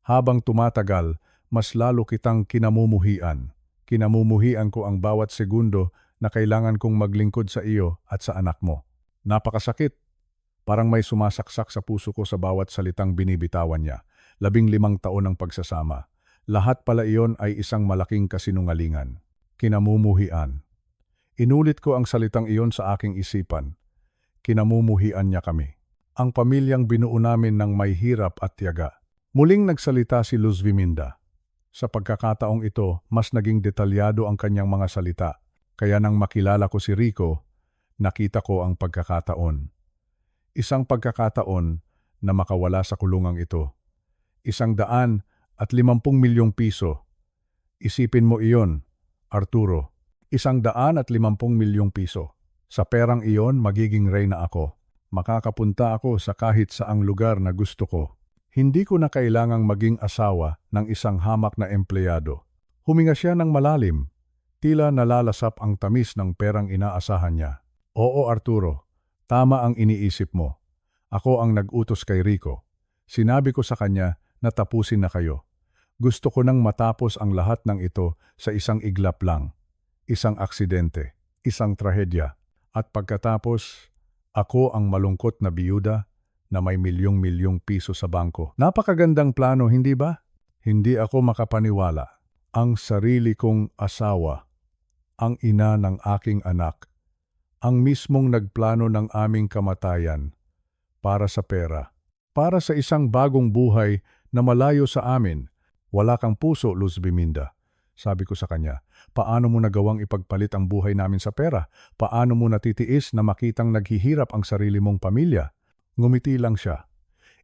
Habang tumatagal, mas lalo kitang kinamumuhian. Kinamumuhian ko ang bawat segundo na kailangan kong maglingkod sa iyo at sa anak mo. Napakasakit. Parang may sumasaksak sa puso ko sa bawat salitang binibitawan niya. 15 taon ng pagsasama. Lahat pala iyon ay isang malaking kasinungalingan. Kinamumuhian. Inulit ko ang salitang iyon sa aking isipan. Kinamumuhian niya kami. Ang pamilyang binuo namin ng may hirap at tiyaga. Muling nagsalita si Luz Biminda. Sa pagkakataong ito, mas naging detalyado ang kanyang mga salita. Kaya nang makilala ko si Rico, nakita ko ang pagkakataon. Isang pagkakataon na makawala sa kulungang ito. 150 milyong piso. Isipin mo iyon, Arturo. 150 milyong piso. Sa perang iyon, magiging reyna ako. Makakapunta ako sa kahit saang lugar na gusto ko. Hindi ko na kailangang maging asawa ng isang hamak na empleyado. Huminga siya ng malalim. Tila nalalasap ang tamis ng perang inaasahan niya. Oo, Arturo. Tama ang iniisip mo. Ako ang nag-utos kay Rico. Sinabi ko sa kanya na tapusin na kayo. Gusto ko nang matapos ang lahat ng ito sa isang iglap lang. Isang aksidente, isang trahedya. At pagkatapos, ako ang malungkot na biyuda na may milyong-milyong piso sa bangko. Napakagandang plano, hindi ba? Hindi ako makapaniwala. Ang sarili kong asawa, ang ina ng aking anak, ang mismong nagplano ng aming kamatayan para sa pera, para sa isang bagong buhay na malayo sa amin. Wala kang puso, Luz Biminda. Sabi ko sa kanya, paano mo nagawang ipagpalit ang buhay namin sa pera? Paano mo natitiis na makitang naghihirap ang sarili mong pamilya? Ngumiti lang siya.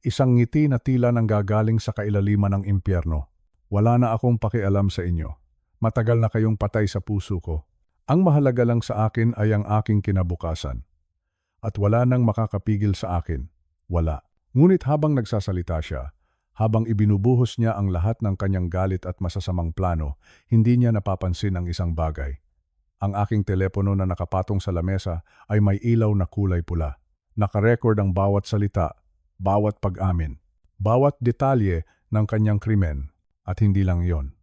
Isang ngiti na tila nanggagaling sa kailaliman ng impyerno. Wala na akong pakialam sa inyo. Matagal na kayong patay sa puso ko. Ang mahalaga lang sa akin ay ang aking kinabukasan. At wala nang makakapigil sa akin. Wala. Ngunit habang nagsasalita siya, habang ibinubuhos niya ang lahat ng kanyang galit at masasamang plano, hindi niya napapansin ang isang bagay. Ang aking telepono na nakapatong sa lamesa ay may ilaw na kulay pula. Nakarecord ang bawat salita, bawat pag-amin, bawat detalye ng kanyang krimen, at hindi lang iyon.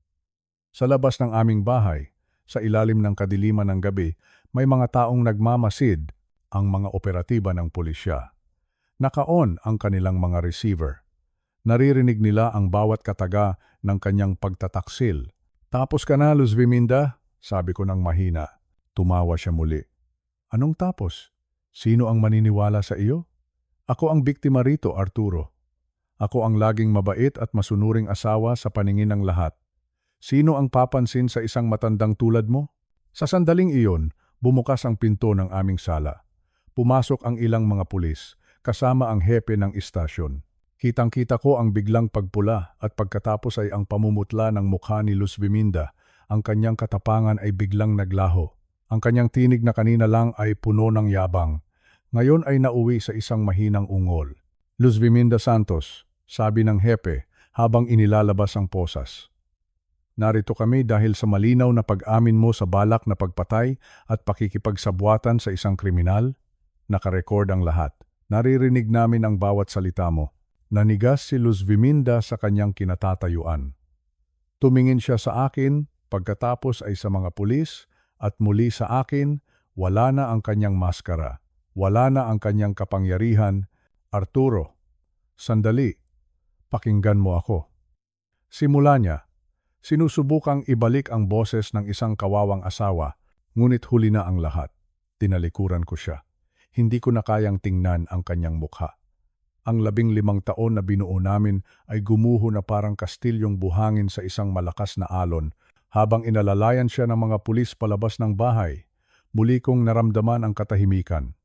Sa labas ng aming bahay, sa ilalim ng kadiliman ng gabi, may mga taong nagmamasid, ang mga operatiba ng pulisya. Naka-on ang kanilang mga receiver. Naririnig nila ang bawat kataga ng kanyang pagtataksil. Tapos ka na, Luz Biminda? Sabi ko ng mahina. Tumawa siya muli. Anong tapos? Sino ang maniniwala sa iyo? Ako ang biktima rito, Arturo. Ako ang laging mabait at masunuring asawa sa paningin ng lahat. Sino ang papansin sa isang matandang tulad mo? Sa sandaling iyon, bumukas ang pinto ng aming sala. Pumasok ang ilang mga pulis, kasama ang hepe ng istasyon. Kitang-kita ko ang biglang pagpula at pagkatapos ay ang pamumutla ng mukha ni Luz Biminda. Ang kanyang katapangan ay biglang naglaho. Ang kanyang tinig na kanina lang ay puno ng yabang. Ngayon ay nauwi sa isang mahinang ungol. Luz Biminda Santos, sabi ng hepe habang inilalabas ang posas. Narito kami dahil sa malinaw na pag-amin mo sa balak na pagpatay at pakikipagsabwatan sa isang kriminal. Nakarecord ang lahat. Naririnig namin ang bawat salita mo. Nanigas si Luz Biminda sa kanyang kinatatayuan. Tumingin siya sa akin, pagkatapos ay sa mga pulis, at muli sa akin, wala na ang kanyang maskara. Wala na ang kanyang kapangyarihan. Arturo, sandali, pakinggan mo ako. Simula niya, sinusubukang ibalik ang boses ng isang kawawang asawa, ngunit huli na ang lahat. Tinalikuran ko siya. Hindi ko na kayang tingnan ang kanyang mukha. Ang 15 taon na binuo namin ay gumuho na parang kastilyong buhangin sa isang malakas na alon. Habang inalalayan siya ng mga pulis palabas ng bahay, muli kong naramdaman ang katahimikan.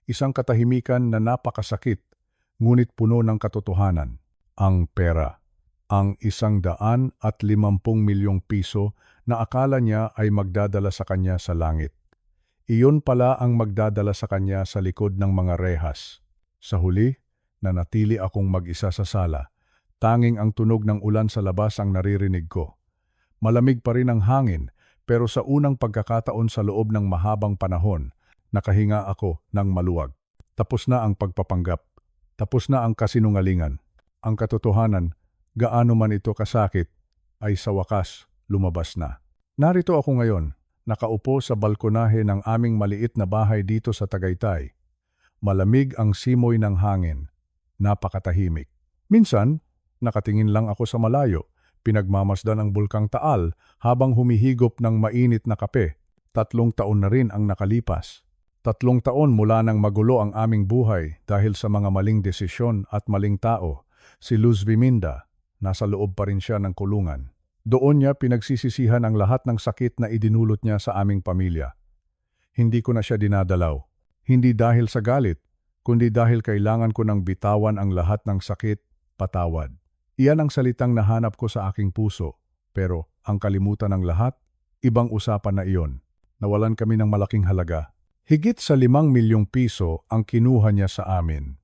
Isang katahimikan na napakasakit, ngunit puno ng katotohanan. Ang pera. Ang 150 milyong piso na akala niya ay magdadala sa kanya sa langit. Iyon pala ang magdadala sa kanya sa likod ng mga rehas. Sa huli, nanatili akong mag-isa sa sala. Tanging ang tunog ng ulan sa labas ang naririnig ko. Malamig pa rin ang hangin, pero sa unang pagkakataon sa loob ng mahabang panahon, nakahinga ako ng maluwag. Tapos na ang pagpapanggap. Tapos na ang kasinungalingan. Ang katotohanan, gaano man ito kasakit, ay sa wakas lumabas na. Narito ako ngayon, nakaupo sa balkonahe ng aming maliit na bahay dito sa Tagaytay. Malamig ang simoy ng hangin. Napakatahimik. Minsan, nakatingin lang ako sa malayo, pinagmamasdan ang bulkang Taal habang humihigop ng mainit na kape. 3 taon na rin ang nakalipas. 3 taon mula nang magulo ang aming buhay dahil sa mga maling desisyon at maling tao. Si Luz Biminda, nasa loob pa rin siya ng kulungan. Doon niya pinagsisisihan ang lahat ng sakit na idinulot niya sa aming pamilya. Hindi ko na siya dinadalaw. Hindi dahil sa galit, kundi dahil kailangan ko nang bitawan ang lahat ng sakit, patawad. Iyan ang salitang nahanap ko sa aking puso. Pero ang kalimutan ng lahat, ibang usapan na iyon. Nawalan kami ng malaking halaga. Higit sa 5 milyong piso ang kinuha niya sa amin.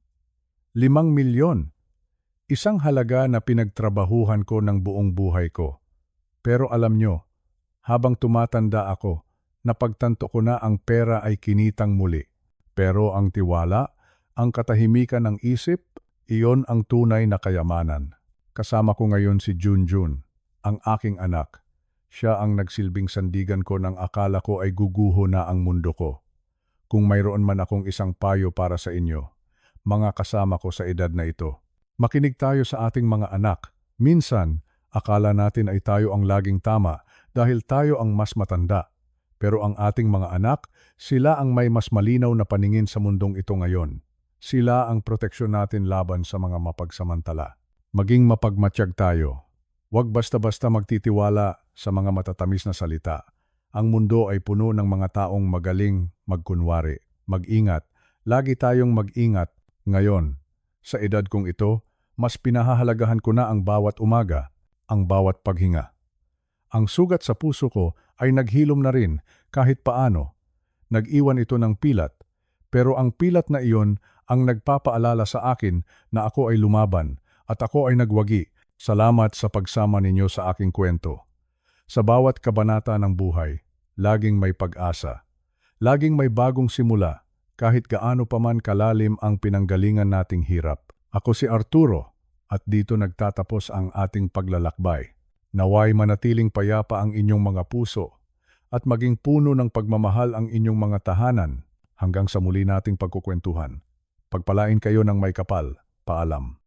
5 milyon. Isang halaga na pinagtrabahuhan ko ng buong buhay ko. Pero alam nyo, habang tumatanda ako, napagtanto ko na ang pera ay kinitang muli. Pero ang tiwala, ang katahimikan ng isip, iyon ang tunay na kayamanan. Kasama ko ngayon si Junjun, ang aking anak. Siya ang nagsilbing sandigan ko nang akala ko ay guguho na ang mundo ko. Kung mayroon man akong isang payo para sa inyo, mga kasama ko sa edad na ito, makinig tayo sa ating mga anak. Minsan, akala natin ay tayo ang laging tama dahil tayo ang mas matanda. Pero ang ating mga anak, sila ang may mas malinaw na paningin sa mundong ito ngayon. Sila ang proteksyon natin laban sa mga mapagsamantala. Maging mapagmatsyag tayo. Huwag basta-basta magtitiwala sa mga matatamis na salita. Ang mundo ay puno ng mga taong magaling magkunwari. Mag-ingat. Lagi tayong mag-ingat. Ngayon, sa edad kong ito, mas pinahahalagahan ko na ang bawat umaga, ang bawat paghinga. Ang sugat sa puso ko ay naghilom na rin kahit paano. Nag-iwan ito ng pilat, pero ang pilat na iyon ang nagpapaalala sa akin na ako ay lumaban at ako ay nagwagi. Salamat sa pagsama ninyo sa aking kwento. Sa bawat kabanata ng buhay, laging may pag-asa. Laging may bagong simula, kahit gaano pa man kalalim ang pinanggalingan nating hirap. Ako si Arturo, at dito nagtatapos ang ating paglalakbay. Naway manatiling payapa ang inyong mga puso, at maging puno ng pagmamahal ang inyong mga tahanan hanggang sa muli nating pagkukwentuhan. Pagpalain kayo ng may kapal. Paalam.